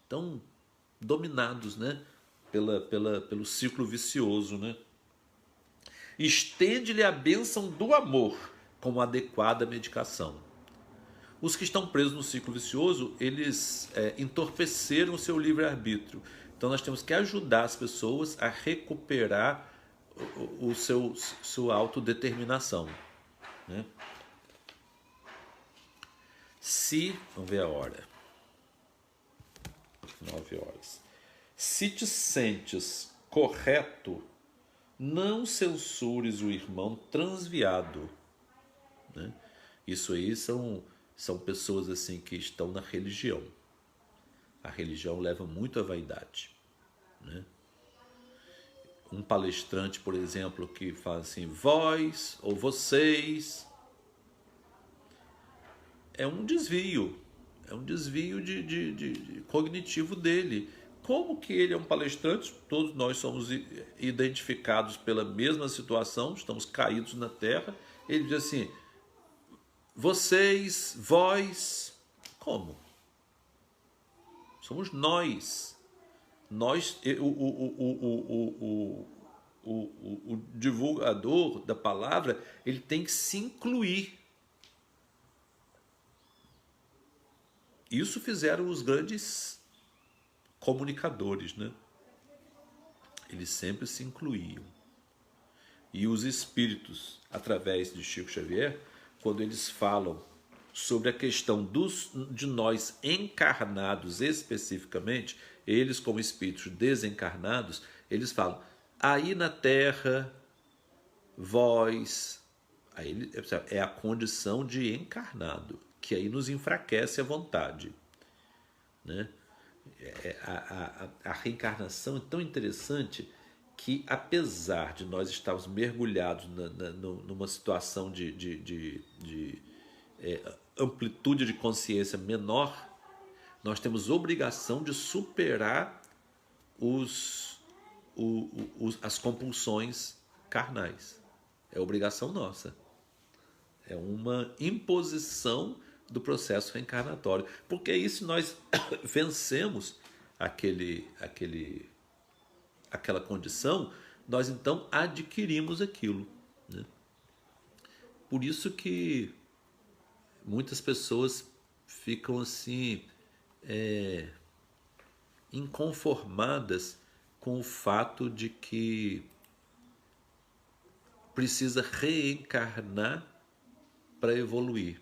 Estão dominados, né? Pelo ciclo vicioso, né? Estende-lhe a bênção do amor com adequada medicação. Os que estão presos no ciclo vicioso, eles entorpeceram o seu livre-arbítrio. Então nós temos que ajudar as pessoas a recuperar sua autodeterminação. Né? Vamos ver a hora. 9 horas. Se te sentes correto, não censures o irmão transviado. Né? Isso aí são pessoas assim que estão na religião. A religião leva muito à vaidade. Né? Um palestrante, por exemplo, que fala assim, vós ou vocês, é um desvio de cognitivo dele. Como que ele é um palestrante? Todos nós somos identificados pela mesma situação, estamos caídos na terra. Ele diz assim, vocês, vós, como? Somos nós. Nós, o divulgador da palavra, ele tem que se incluir. Isso fizeram os grandes comunicadores, né? Eles sempre se incluíam. E os espíritos, através de Chico Xavier, quando eles falam sobre a questão de nós encarnados especificamente, eles como espíritos desencarnados, eles falam, aí na Terra, vós, aí é a condição de encarnado, que aí nos enfraquece a vontade. Né? A reencarnação é tão interessante que, apesar de nós estarmos mergulhados numa situação de amplitude de consciência menor, nós temos obrigação de superar as compulsões carnais. É obrigação nossa. É uma imposição do processo reencarnatório. Porque aí, se nós vencemos aquela condição, nós então adquirimos aquilo. Né? Por isso que muitas pessoas ficam assim inconformadas com o fato de que precisa reencarnar para evoluir.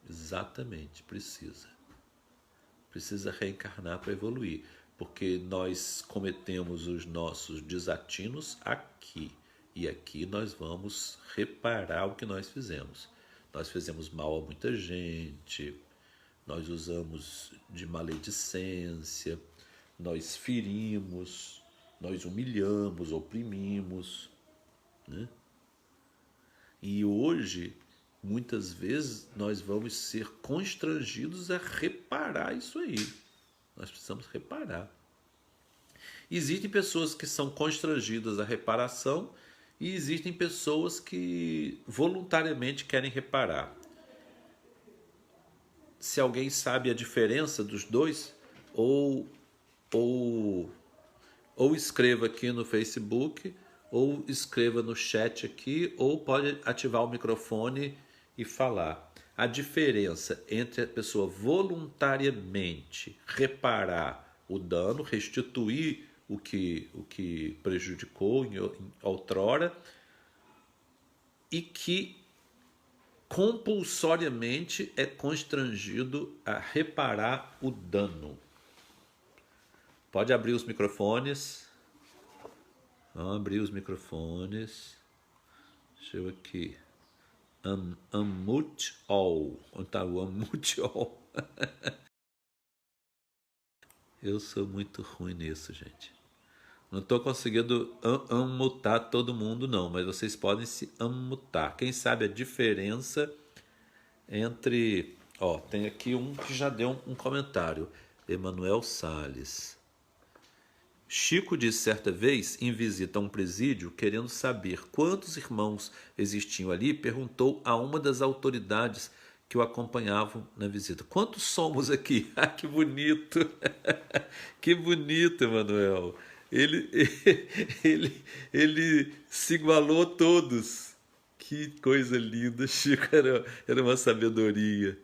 Exatamente, precisa. Precisa reencarnar para evoluir. Porque nós cometemos os nossos desatinos aqui. E aqui nós vamos reparar o que nós fizemos. Nós fizemos mal a muita gente, nós usamos de maledicência, nós ferimos, nós humilhamos, oprimimos. Né? E hoje, muitas vezes, nós vamos ser constrangidos a reparar isso aí. Nós precisamos reparar. Existem pessoas que são constrangidas à reparação e existem pessoas que voluntariamente querem reparar. Se alguém sabe a diferença dos dois, ou escreva aqui no Facebook, ou escreva no chat aqui, ou pode ativar o microfone e falar. A diferença entre a pessoa voluntariamente reparar o dano, restituir o que prejudicou em outrora, e que compulsoriamente é constrangido a reparar o dano. Pode abrir os microfones. Vamos abrir os microfones. Deixa eu aqui. Unmute all. Onde está o unmute all? Eu sou muito ruim nisso, gente. Não estou conseguindo unmutar todo mundo, não, mas vocês podem se unmutar. Quem sabe a diferença entre... Ó, tem aqui um que já deu um comentário. Emanuel Salles. Chico disse certa vez, em visita a um presídio, querendo saber quantos irmãos existiam ali, perguntou a uma das autoridades que o acompanhavam na visita: quantos somos aqui? Ah, que bonito! Que bonito, Emanuel! Ele, ele se igualou a todos. Que coisa linda, Chico, era uma sabedoria.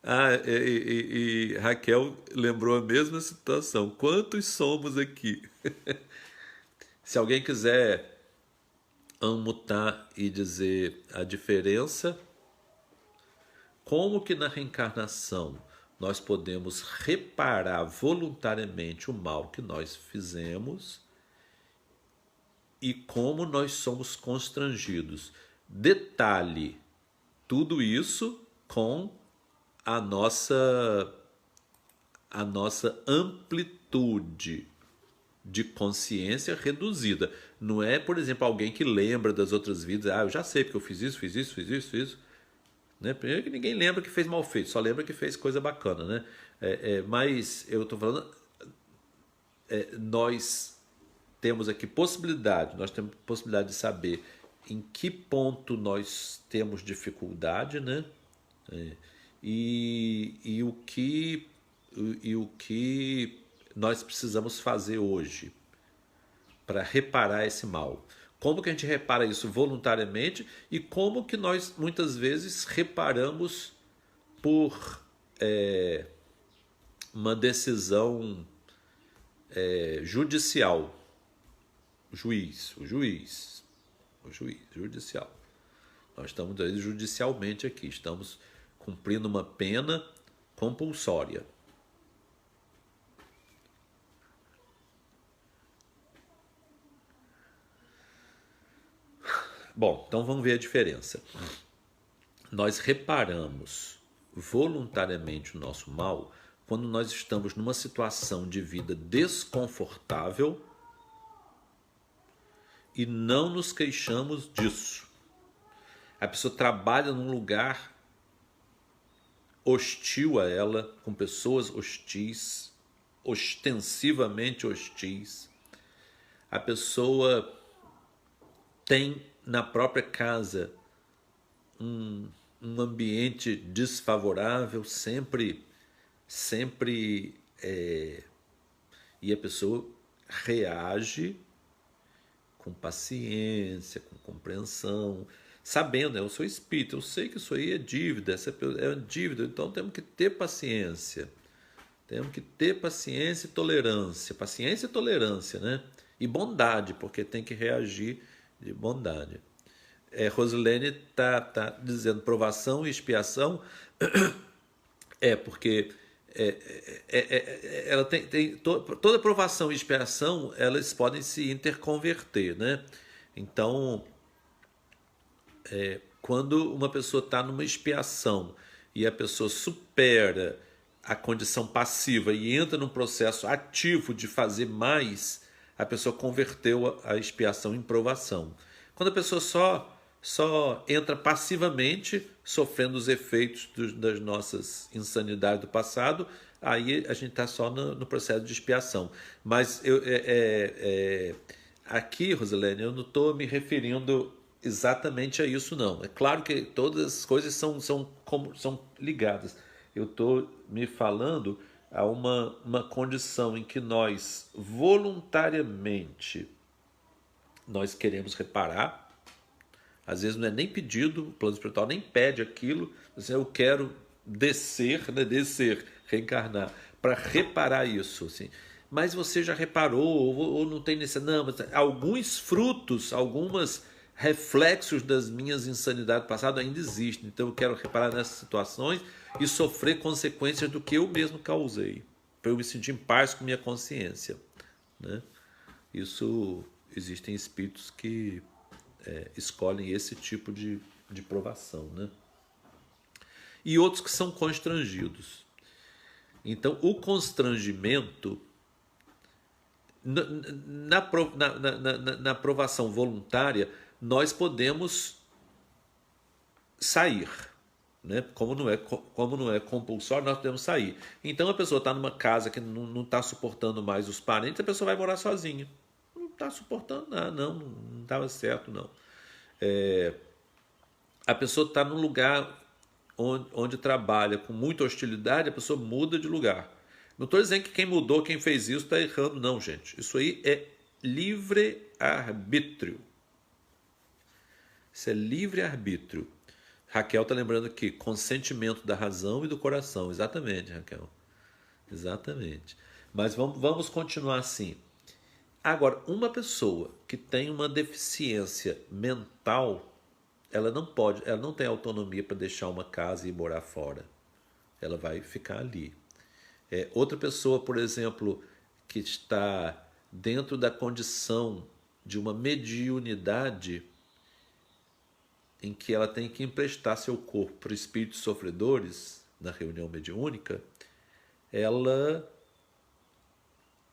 Ah, e Raquel lembrou a mesma situação. Quantos somos aqui? Se alguém quiser amutar e dizer a diferença, como que na reencarnação nós podemos reparar voluntariamente o mal que nós fizemos e como nós somos constrangidos. Detalhe, tudo isso com a nossa amplitude de consciência reduzida. Não é, por exemplo, alguém que lembra das outras vidas. Ah, eu já sei porque eu fiz isso, fiz isso, fiz isso, fiz isso. Né? Primeiro que ninguém lembra que fez mal feito, só lembra que fez coisa bacana, né? Mas eu estou falando, nós temos aqui possibilidade, nós temos possibilidade de saber em que ponto nós temos dificuldade, né? E o que nós precisamos fazer hoje para reparar esse mal. Como que a gente repara isso voluntariamente e como que nós muitas vezes reparamos por uma decisão judicial. O juiz, judicial. Nós estamos judicialmente aqui, estamos cumprindo uma pena compulsória. Bom, então vamos ver a diferença. Nós reparamos voluntariamente o nosso mal quando nós estamos numa situação de vida desconfortável e não nos queixamos disso. A pessoa trabalha num lugar hostil a ela, com pessoas hostis, ostensivamente hostis. A pessoa tem na própria casa um ambiente desfavorável, sempre e a pessoa reage com paciência, com compreensão, sabendo, eu sou espírita, eu sei que isso aí é dívida, essa é dívida, então temos que ter paciência. Temos que ter paciência e tolerância, né? E bondade, porque tem que reagir de bondade. Rosilene tá dizendo provação e expiação, porque ela tem toda provação e expiação, elas podem se interconverter, né? Então, quando uma pessoa está numa expiação e a pessoa supera a condição passiva e entra num processo ativo de fazer mais, a pessoa converteu a expiação em provação. Quando a pessoa só entra passivamente, sofrendo os efeitos das nossas insanidades do passado, aí a gente está só no processo de expiação. Mas aqui, Rosilene, eu não estou me referindo exatamente a isso, não. É claro que todas as coisas são ligadas. Eu estou me falando a uma condição em que nós voluntariamente nós queremos reparar. Às vezes não é nem pedido, o plano espiritual nem pede aquilo. Assim, eu quero descer, reencarnar, para reparar isso. Assim. Mas você já reparou, ou não tem necessidade. Não, mas alguns frutos, algumas reflexos das minhas insanidades passadas ainda existem. Então eu quero reparar nessas situações e sofrer consequências do que eu mesmo causei, para eu me sentir em paz com minha consciência, né? Isso, existem espíritos que escolhem esse tipo de provação, né? E outros que são constrangidos. Então, o constrangimento, na provação voluntária, nós podemos sair, né? Como não é compulsório, nós podemos sair. Então, a pessoa está numa casa que não está suportando mais os parentes, a pessoa vai morar sozinha. Não está suportando nada, não estava certo, não. A pessoa está num lugar onde trabalha com muita hostilidade, a pessoa muda de lugar. Não estou dizendo que quem mudou, quem fez isso, está errando, não, gente. Isso aí é livre-arbítrio. Isso é livre-arbítrio. Raquel está lembrando aqui, consentimento da razão e do coração. Exatamente, Raquel. Exatamente. Mas vamos continuar assim. Agora, uma pessoa que tem uma deficiência mental, ela não tem autonomia para deixar uma casa e ir morar fora. Ela vai ficar ali. Outra pessoa, por exemplo, que está dentro da condição de uma mediunidade em que ela tem que emprestar seu corpo para espíritos sofredores, na reunião mediúnica, ela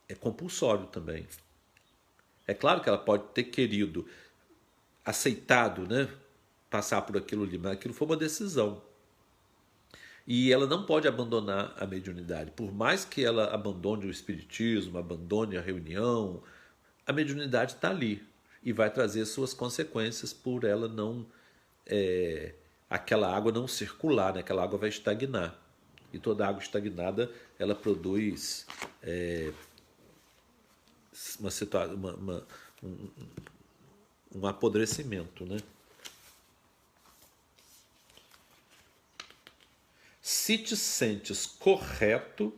é compulsório também. É claro que ela pode ter querido, aceitado, né, passar por aquilo ali, mas aquilo foi uma decisão. E ela não pode abandonar a mediunidade. Por mais que ela abandone o espiritismo, abandone a reunião, a mediunidade está ali e vai trazer suas consequências por ela não... aquela água não circular, né? Aquela água vai estagnar. E toda água estagnada, ela produz um apodrecimento, né? Se te sentes correto,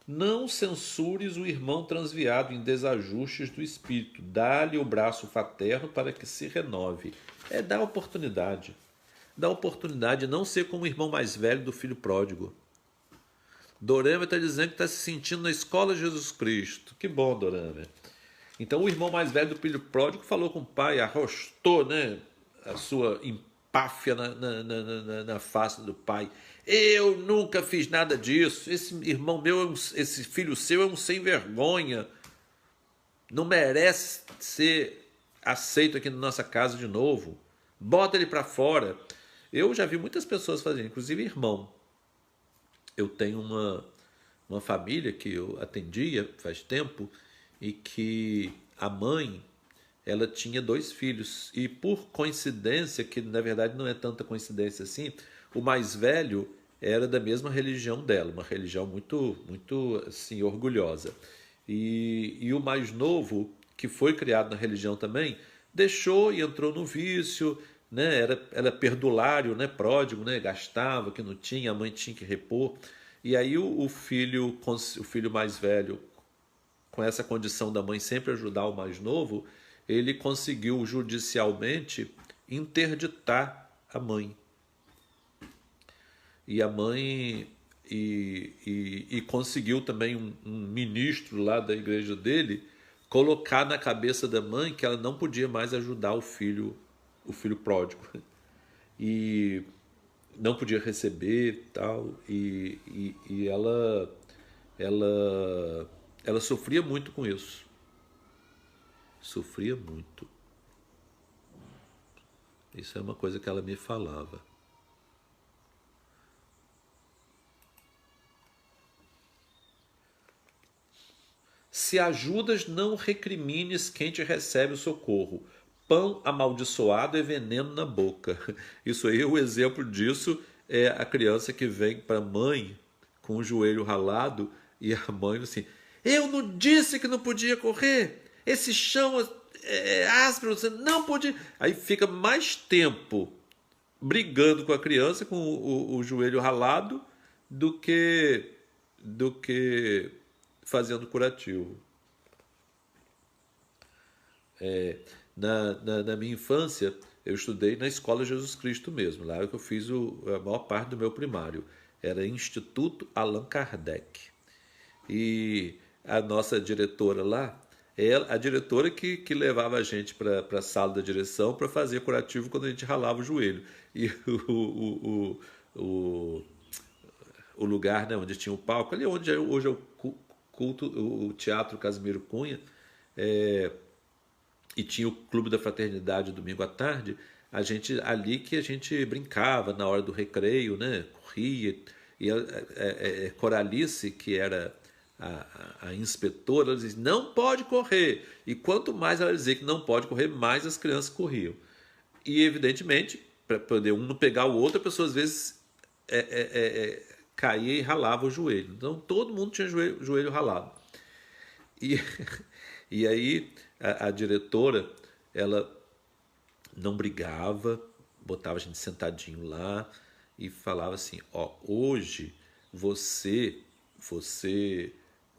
não censures o irmão transviado em desajustes do espírito. Dá-lhe o braço fraterno para que se renove. Dá oportunidade. Dá oportunidade de não ser como o irmão mais velho do filho pródigo. Dorama está dizendo que está se sentindo na escola de Jesus Cristo. Que bom, Dorama. Então o irmão mais velho do filho pródigo falou com o pai, arrostou, né, a sua empáfia na face do pai. Eu nunca fiz nada disso. Esse irmão meu, esse filho seu é um sem vergonha. Não merece ser aceito aqui na nossa casa de novo. Bota ele para fora. Eu já vi muitas pessoas fazendo, inclusive irmão. Eu tenho uma família que eu atendia faz tempo e que a mãe, ela tinha 2 filhos. E por coincidência, que na verdade não é tanta coincidência assim, o mais velho era da mesma religião dela, uma religião muito, muito assim, orgulhosa. E o mais novo, que foi criado na religião também, deixou e entrou no vício, né? Era perdulário, né? Pródigo, né? Gastava, que não tinha, a mãe tinha que repor. E aí o filho mais velho, com essa condição da mãe sempre ajudar o mais novo, ele conseguiu judicialmente interditar a mãe. E a mãe e conseguiu também um ministro lá da igreja dele colocar na cabeça da mãe que ela não podia mais ajudar o filho pródigo. E não podia receber tal. E ela sofria muito com isso. Sofria muito. Isso é uma coisa que ela me falava. Se ajudas, não recrimines quem te recebe o socorro. Pão amaldiçoado é veneno na boca. Isso aí, o exemplo disso é a criança que vem para a mãe com o joelho ralado e a mãe assim, eu não disse que não podia correr, esse chão é áspero, você não podia... Aí fica mais tempo brigando com a criança com o joelho ralado do que fazendo curativo. Na minha infância, eu estudei na Escola Jesus Cristo mesmo. Lá é que eu fiz a maior parte do meu primário. Era Instituto Allan Kardec. E a nossa diretora lá, Ela, a diretora que levava a gente para a sala da direção para fazer curativo quando a gente ralava o joelho. E o, o lugar, né, onde tinha o palco, ali onde hoje é o culto, o Teatro Casimiro Cunha, é, e tinha o Clube da Fraternidade domingo à tarde, a gente ali que a gente brincava na hora do recreio, né? Corria. E a Coralice, que era a inspetora, ela dizia, não pode correr. E quanto mais ela dizia que não pode correr, mais as crianças corriam. E evidentemente, para poder um não pegar o outro, a pessoa às vezes caía e ralava o joelho. Então todo mundo tinha joelho ralado. E, e aí a diretora, ela não brigava, botava a gente sentadinho lá e falava assim, ó, hoje você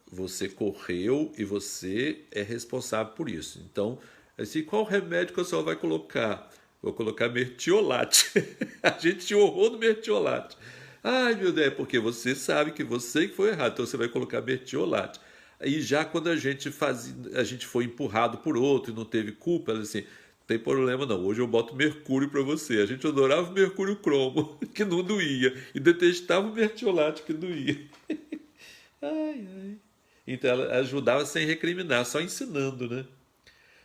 você correu e você é responsável por isso. Então, assim, qual remédio que a senhora vai colocar? Vou colocar mertiolate. A gente tinha horror do mertiolate. Ai, meu Deus, é porque você sabe que você que foi errado, então você vai colocar mertiolate. E já quando a gente foi empurrado por outro e não teve culpa, ela assim, não tem problema não, hoje eu boto mercúrio para você. A gente adorava o mercúrio cromo, que não doía, e detestava o mertiolate, que doía. Ai, ai. Então ela ajudava sem recriminar, só ensinando, né?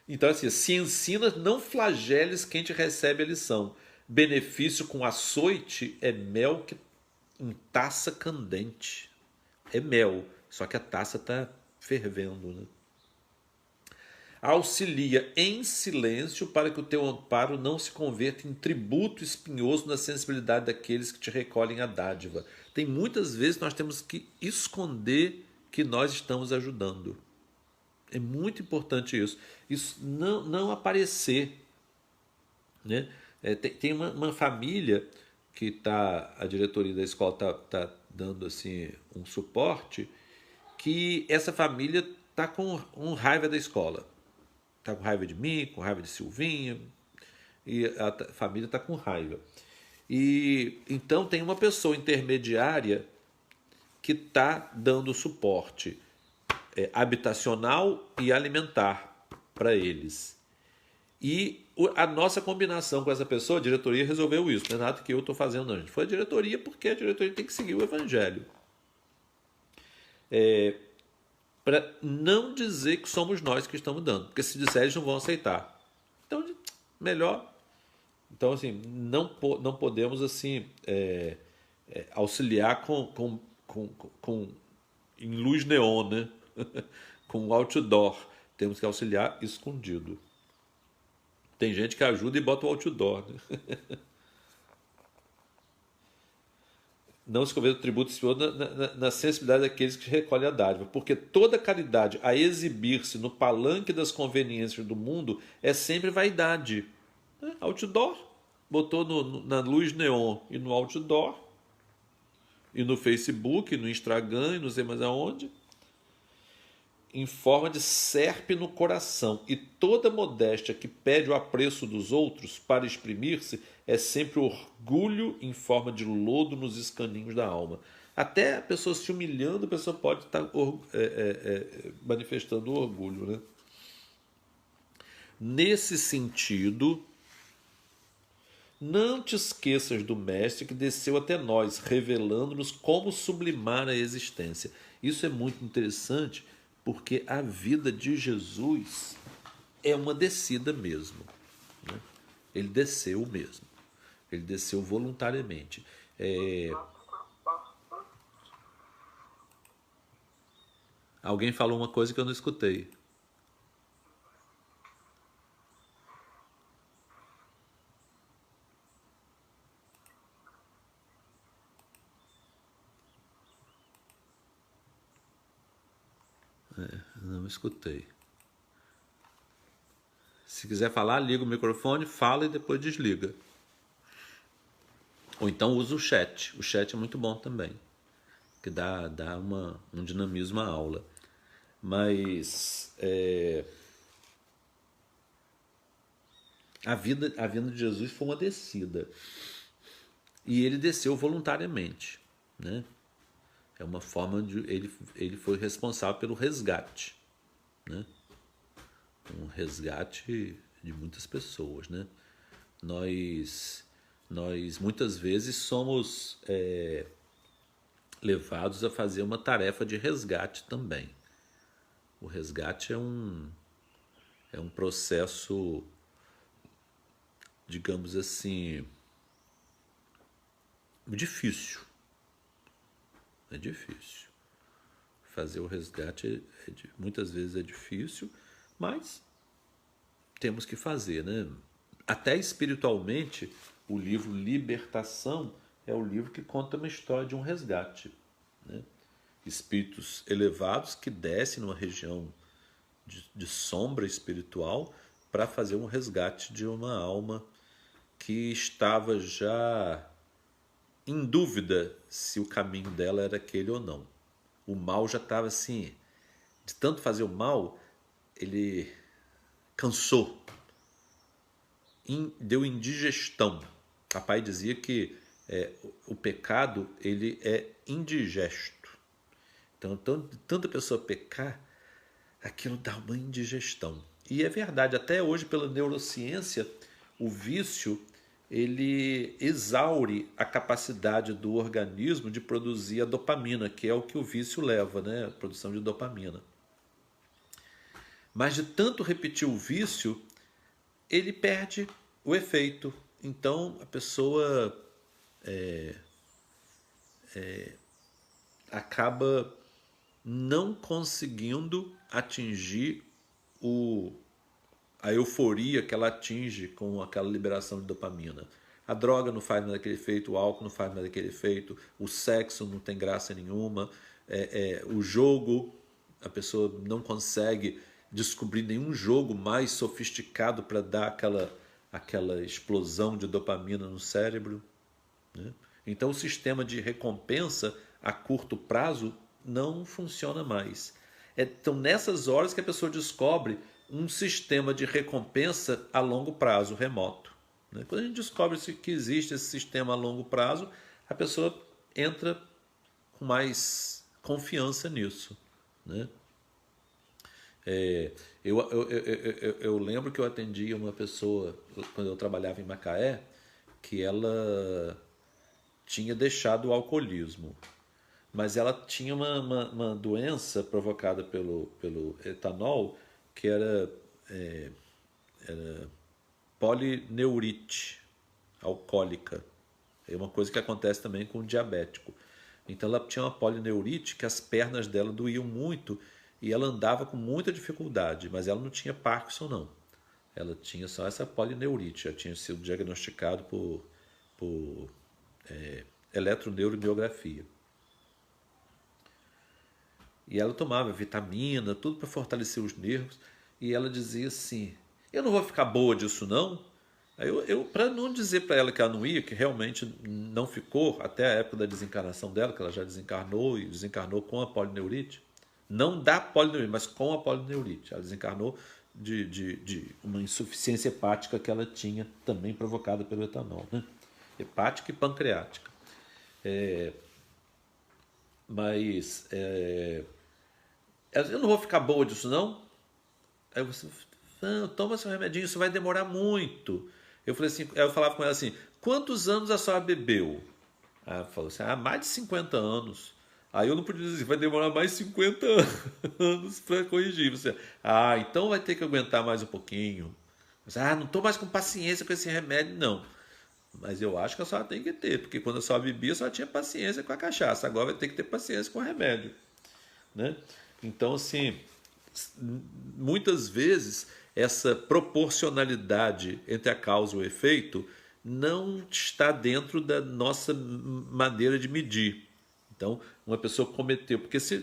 Então, assim, se ensina, não flageles quem te recebe a lição. Benefício com açoite é mel que em taça candente. É mel, só que a taça está fervendo, né? Auxilia em silêncio para que o teu amparo não se converta em tributo espinhoso na sensibilidade daqueles que te recolhem a dádiva. Tem muitas vezes nós temos que esconder que nós estamos ajudando. É muito importante isso. Isso não aparecer. Né? Tem uma família que a diretoria da escola tá dando assim, um suporte, que essa família está com raiva da escola. Está com raiva de mim, com raiva de Silvinha, e a família está com raiva. E então tem uma pessoa intermediária que está dando suporte habitacional e alimentar para eles. E a nossa combinação com essa pessoa, a diretoria resolveu isso. Não é nada que eu estou fazendo, não. A gente foi a diretoria porque a diretoria tem que seguir o evangelho. Para não dizer que somos nós que estamos dando. Porque se disser, eles não vão aceitar. Então, melhor. Então, assim, não podemos assim auxiliar em luz neon, né? Com outdoor. Temos que auxiliar escondido. Tem gente que ajuda e bota o outdoor, né? Não se converte o tributo na sensibilidade daqueles que recolhem a dádiva, porque toda caridade a exibir-se no palanque das conveniências do mundo é sempre vaidade. Outdoor, botou na luz neon e no outdoor, e no Facebook, no Instagram, e não sei mais aonde, em forma de serpe no coração, e toda modéstia que pede o apreço dos outros para exprimir-se é sempre orgulho em forma de lodo nos escaninhos da alma. Até a pessoa se humilhando, a pessoa pode estar manifestando orgulho, né? Nesse sentido, não te esqueças do Mestre que desceu até nós, revelando-nos como sublimar a existência. Isso é muito interessante, porque a vida de Jesus é uma descida mesmo. Né? Ele desceu mesmo. Ele desceu voluntariamente. Alguém falou uma coisa que eu não escutei. Não escutei. Se quiser falar, liga o microfone, fala e depois desliga. Ou então usa o chat. O chat é muito bom também. Que dá um dinamismo à aula. Mas a vida de Jesus foi uma descida. E ele desceu voluntariamente. Né? É uma forma de. Ele foi responsável pelo resgate. Né? um resgate de muitas pessoas, né? Nós muitas vezes somos levados a fazer uma tarefa de resgate também. O resgate é um processo, digamos assim, difícil. É difícil. Fazer o resgate muitas vezes é difícil, mas temos que fazer, né? Até espiritualmente, o livro Libertação é o livro que conta uma história de um resgate, né? Espíritos elevados que descem numa região de sombra espiritual para fazer um resgate de uma alma que estava já em dúvida se o caminho dela era aquele ou não. O mal já estava assim, de tanto fazer o mal, ele cansou, deu indigestão. Papai dizia que o pecado ele é indigesto. Então, tanta pessoa pecar, aquilo dá uma indigestão. E é verdade, até hoje pela neurociência, o vício ele exaure a capacidade do organismo de produzir a dopamina, que é o que o vício leva, né? A produção de dopamina. Mas de tanto repetir o vício, ele perde o efeito. Então a pessoa acaba não conseguindo atingir a euforia que ela atinge com aquela liberação de dopamina. A droga não faz mais aquele efeito, o álcool não faz mais aquele efeito, o sexo não tem graça nenhuma, o jogo, a pessoa não consegue descobrir nenhum jogo mais sofisticado para dar aquela explosão de dopamina no cérebro, né? Então o sistema de recompensa a curto prazo não funciona mais. Então nessas horas que a pessoa descobre um sistema de recompensa a longo prazo, remoto, né? Quando a gente descobre que existe esse sistema a longo prazo, a pessoa entra com mais confiança nisso, né? Eu lembro que eu atendi uma pessoa, quando eu trabalhava em Macaé, que ela tinha deixado o alcoolismo, mas ela tinha uma doença provocada pelo etanol, que era polineurite alcoólica. É uma coisa que acontece também com o diabético. Então ela tinha uma polineurite que as pernas dela doíam muito e ela andava com muita dificuldade, mas ela não tinha Parkinson não. Ela tinha só essa polineurite, já tinha sido diagnosticado por eletroneuromiografia. E ela tomava vitamina, tudo para fortalecer os nervos. E ela dizia assim, eu não vou ficar boa disso não. Aí eu para não dizer para ela que ela não ia, que realmente não ficou, até a época da desencarnação dela, que ela já desencarnou e desencarnou com a polineurite. Não da polineurite, mas com a polineurite. Ela desencarnou de uma insuficiência hepática que ela tinha, também provocada pelo etanol, né? Hepática e pancreática. Mas eu não vou ficar boa disso não. Aí você, não, toma seu remedinho, isso vai demorar muito. Eu falei assim, eu falava com ela assim, quantos anos a senhora bebeu? Aí ela falou assim, mais de 50 anos. Aí eu não podia dizer, vai demorar mais 50 anos para corrigir. Você, então vai ter que aguentar mais um pouquinho. Você, não estou mais com paciência com esse remédio, não. Mas eu acho que a senhora tem que ter, porque quando a senhora bebia, a senhora tinha paciência com a cachaça. Agora vai ter que ter paciência com o remédio, né? Então, assim, muitas vezes essa proporcionalidade entre a causa e o efeito não está dentro da nossa maneira de medir. Então, uma pessoa cometeu, porque se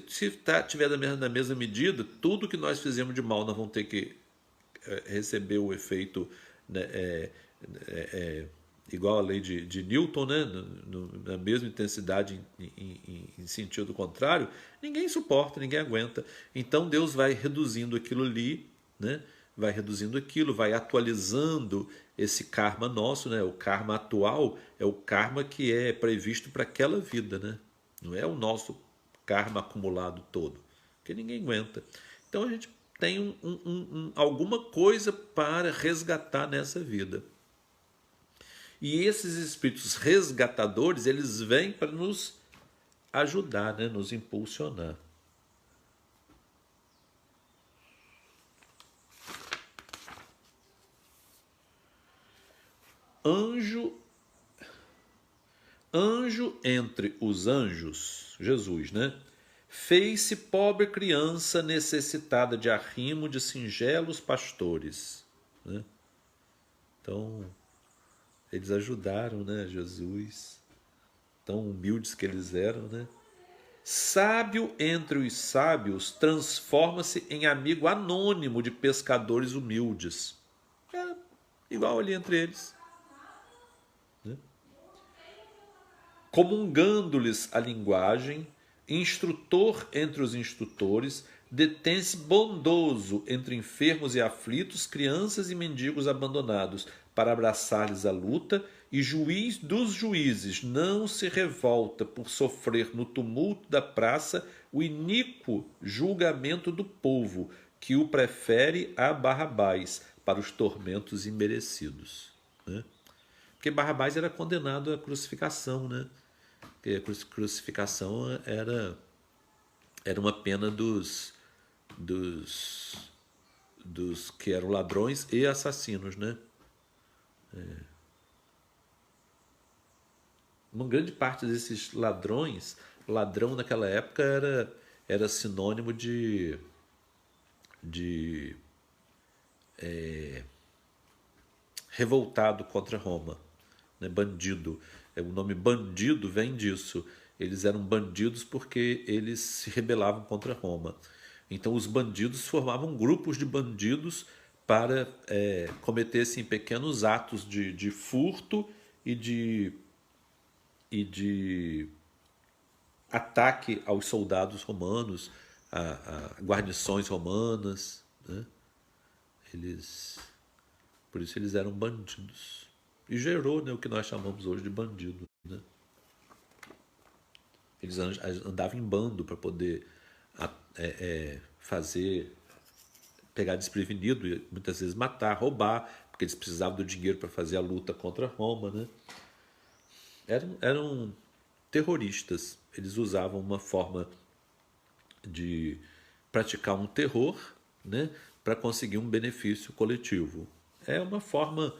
tiver na mesma medida, tudo que nós fizemos de mal nós vamos ter que receber o efeito, né, igual a lei de Newton, né, na mesma intensidade em sentido contrário, ninguém suporta, ninguém aguenta. Então Deus vai reduzindo aquilo ali, né, vai reduzindo aquilo, vai atualizando esse karma nosso, né? O karma atual é o karma que é previsto para aquela vida, né? Não é o nosso karma acumulado todo, porque ninguém aguenta. Então a gente tem alguma coisa para resgatar nessa vida. E esses espíritos resgatadores, eles vêm para nos ajudar, né? Nos impulsionar. Anjo entre os anjos, Jesus, né? Fez-se pobre criança necessitada de arrimo de singelos pastores, né? Então, eles ajudaram, né, Jesus, tão humildes que eles eram, né? Sábio entre os sábios transforma-se em amigo anônimo de pescadores humildes. É igual ali entre eles, né? Comungando-lhes a linguagem, instrutor entre os instrutores, detém-se bondoso entre enfermos e aflitos, crianças e mendigos abandonados, para abraçar-lhes a luta, e juiz dos juízes não se revolta por sofrer no tumulto da praça o iníquo julgamento do povo, que o prefere a Barrabás para os tormentos imerecidos, né? Porque Barrabás era condenado à crucificação, né? Porque a crucificação era uma pena dos que eram ladrões e assassinos, né? Uma grande parte desses ladrões, ladrão naquela época era sinônimo de revoltado contra Roma, né? Bandido. O nome bandido vem disso. Eles eram bandidos porque eles se rebelavam contra Roma. Então os bandidos formavam grupos de bandidos para cometessem pequenos atos de furto e de ataque aos soldados romanos, a guarnições romanas, né? Por isso eles eram bandidos. E gerou, né, o que nós chamamos hoje de bandido, né? Eles andavam em bando para poder pegar desprevenido e muitas vezes matar, roubar, porque eles precisavam do dinheiro para fazer a luta contra Roma, né? Eram terroristas. Eles usavam uma forma de praticar um terror, né, para conseguir um benefício coletivo. É uma forma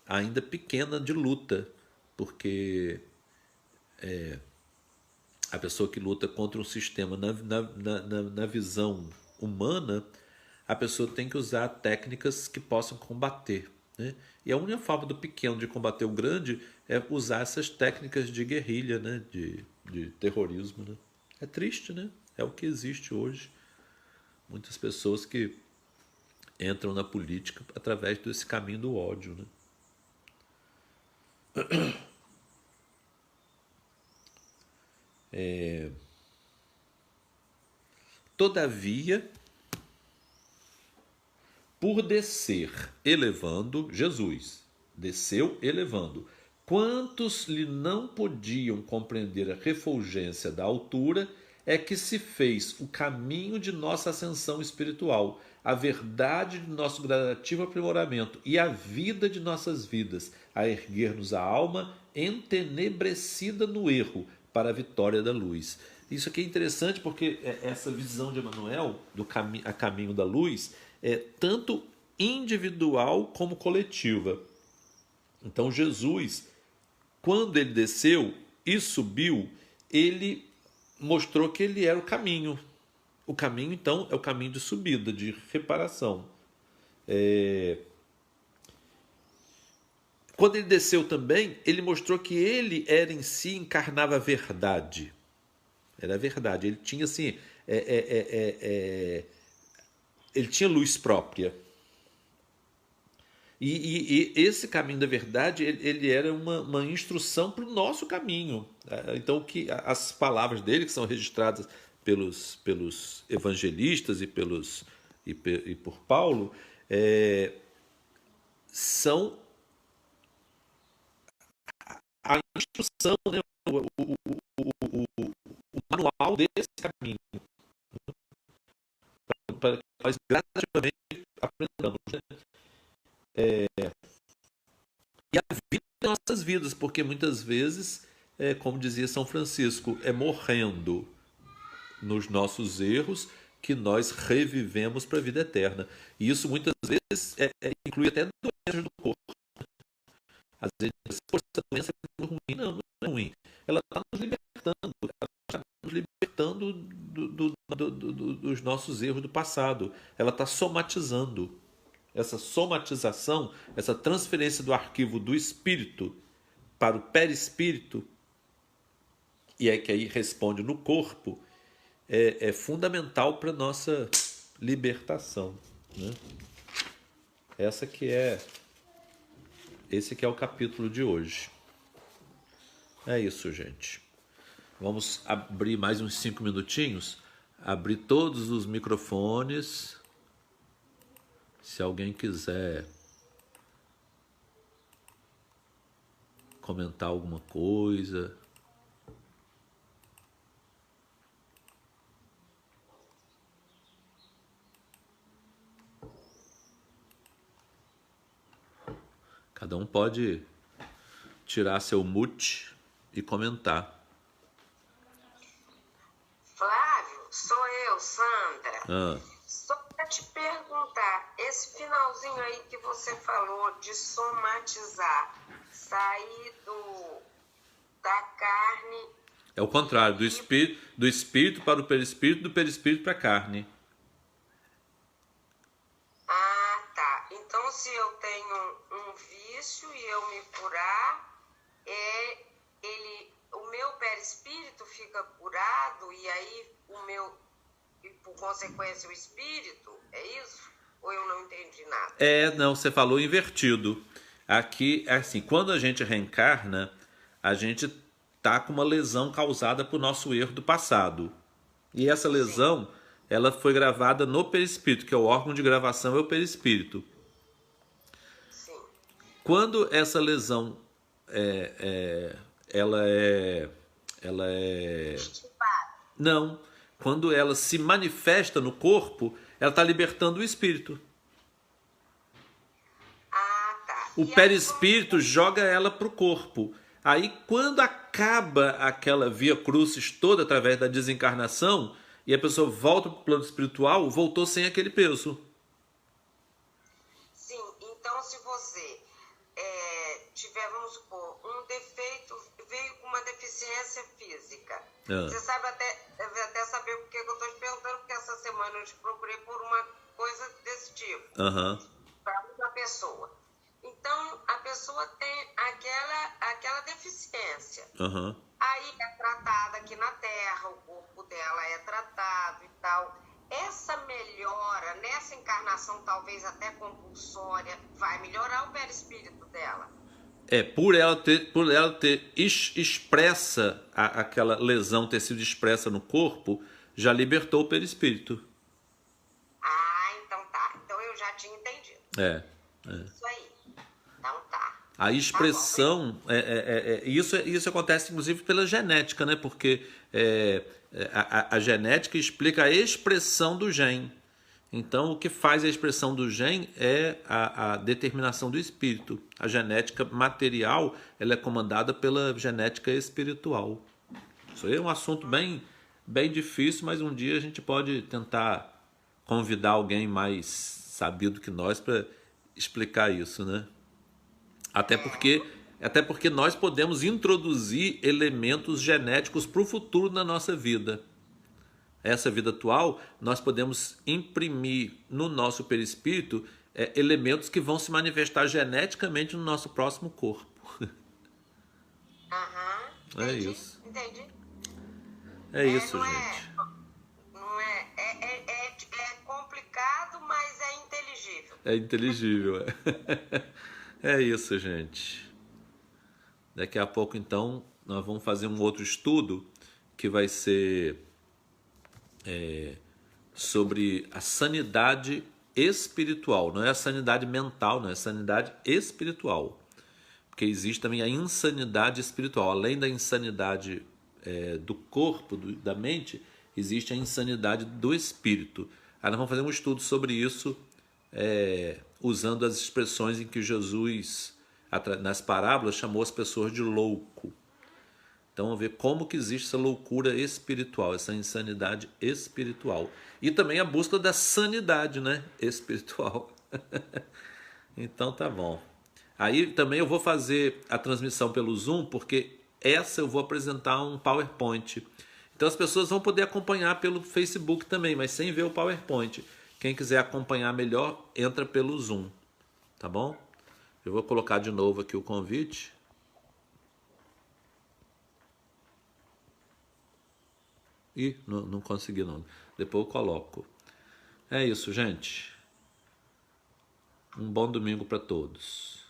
ainda pequena de luta, porque a pessoa que luta contra um sistema na visão humana, a pessoa tem que usar técnicas que possam combater, né? E a única forma do pequeno de combater o grande é usar essas técnicas de guerrilha, né? De terrorismo, né? É triste, né? É o que existe hoje. Muitas pessoas que entram na política através desse caminho do ódio, né? Todavia, por descer elevando, Jesus desceu elevando. Quantos lhe não podiam compreender a refulgência da altura, é que se fez o caminho de nossa ascensão espiritual, a verdade de nosso gradativo aprimoramento e a vida de nossas vidas, a erguer-nos a alma entenebrecida no erro para a vitória da luz. Isso aqui é interessante porque essa visão de Emmanuel, a caminho da luz, é tanto individual como coletiva. Então Jesus, quando ele desceu e subiu, ele mostrou que ele era o caminho. O caminho, então, é o caminho de subida, de reparação. Quando ele desceu também, ele mostrou que ele era em si, encarnava a verdade. Era a verdade. Ele tinha assim, ele tinha luz própria. E esse caminho da verdade, ele era uma instrução para o nosso caminho. Então, as palavras dele, que são registradas pelos evangelistas e por Paulo, são a instrução, né, o manual desse caminho, para nós gradativamente aprendamos, né? E a vida em nossas vidas, porque muitas vezes, como dizia São Francisco, é morrendo nos nossos erros que nós revivemos para a vida eterna. E isso muitas vezes inclui até doenças do corpo. Às vezes, essa doença é ruim. Não, não é ruim. Ela está nos libertando. Ela está nos libertando dos nossos erros do passado. Ela está somatizando. Essa somatização, essa transferência do arquivo do espírito para o perispírito, e é que aí responde no corpo, é fundamental para a nossa libertação, né? Esse que é o capítulo de hoje. É isso, gente. Vamos abrir mais uns 5 minutinhos, abrir todos os microfones. Se alguém quiser comentar alguma coisa. Cada um pode tirar seu mute e comentar. Flávio, sou eu, Sandra. Só para te perguntar, esse finalzinho aí que você falou de somatizar, sair da carne... É o contrário, do espírito para o perispírito, do perispírito para a carne. Ah, tá. Então, se eu tenho um vício e eu me curar, o meu perispírito fica curado e aí e por consequência o espírito, é isso? Ou eu não entendi nada? Não, você falou invertido. Aqui, assim, quando a gente reencarna, a gente tá com uma lesão causada por nosso erro do passado. E essa lesão, sim, ela foi gravada no perispírito, que é o órgão de gravação, é o perispírito. Sim. Quando essa lesão ela é não, quando ela se manifesta no corpo, ela está libertando o espírito. Ah, tá. O perispírito joga ela para o corpo. Aí, quando acaba aquela via crucis toda através da desencarnação e a pessoa volta para o plano espiritual, voltou sem aquele peso. Sim, então se você tiver, vamos supor, um defeito, veio com uma deficiência física. Você deve até saber por que eu estou te perguntando, porque essa semana eu te procurei por uma coisa desse tipo. Para uma pessoa. Então, a pessoa tem aquela deficiência. Aí é tratada aqui na Terra, o corpo dela é tratado e tal. Essa melhora, nessa encarnação, talvez até compulsória, vai melhorar o perispírito dela. Por ela ter expressa, aquela lesão ter sido expressa no corpo, já libertou o perispírito. Ah, então tá. Então eu já tinha entendido. Isso aí. Então tá. A expressão, isso acontece inclusive pela genética, né? Porque a genética explica a expressão do gene. Então, o que faz a expressão do gene é a determinação do espírito. A genética material, ela é comandada pela genética espiritual. Isso aí é um assunto bem, bem difícil, mas um dia a gente pode tentar convidar alguém mais sabido que nós para explicar isso, né? Até porque nós podemos introduzir elementos genéticos para o futuro na nossa vida. Essa vida atual, nós podemos imprimir no nosso perispírito elementos que vão se manifestar geneticamente no nosso próximo corpo. Entendi, isso. Entendi. Isso, não gente. É complicado, mas é inteligível. É inteligível. É isso, gente. Daqui a pouco, então, nós vamos fazer um outro estudo que vai ser sobre a sanidade espiritual. Não é a sanidade mental, não é a sanidade espiritual. Porque existe também a insanidade espiritual. Além da insanidade do corpo, da mente, existe a insanidade do espírito. Aí nós vamos fazer um estudo sobre isso, usando as expressões em que Jesus, nas parábolas, chamou as pessoas de louco. Então vamos ver como que existe essa loucura espiritual, essa insanidade espiritual. E também a busca da sanidade, né, espiritual. Então tá bom. Aí também eu vou fazer a transmissão pelo Zoom, porque essa eu vou apresentar um PowerPoint. Então as pessoas vão poder acompanhar pelo Facebook também, mas sem ver o PowerPoint. Quem quiser acompanhar melhor, entra pelo Zoom. Tá bom? Eu vou colocar de novo aqui o convite. Ih, não consegui não. Depois eu coloco. É isso, gente. Um bom domingo para todos.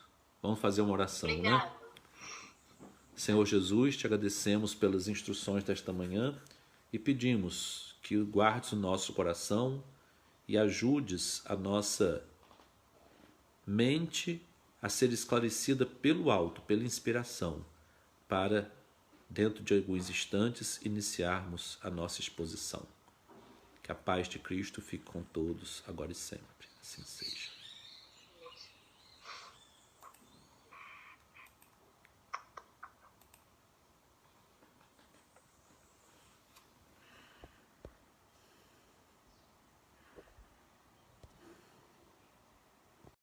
Vamos fazer uma oração, Obrigada. né? Senhor Jesus, te agradecemos pelas instruções desta manhã e pedimos que guardes o nosso coração e ajudes a nossa mente a ser esclarecida pelo alto, pela inspiração, para, dentro de alguns instantes, iniciarmos a nossa exposição. Que a paz de Cristo fique com todos, agora e sempre. Assim seja.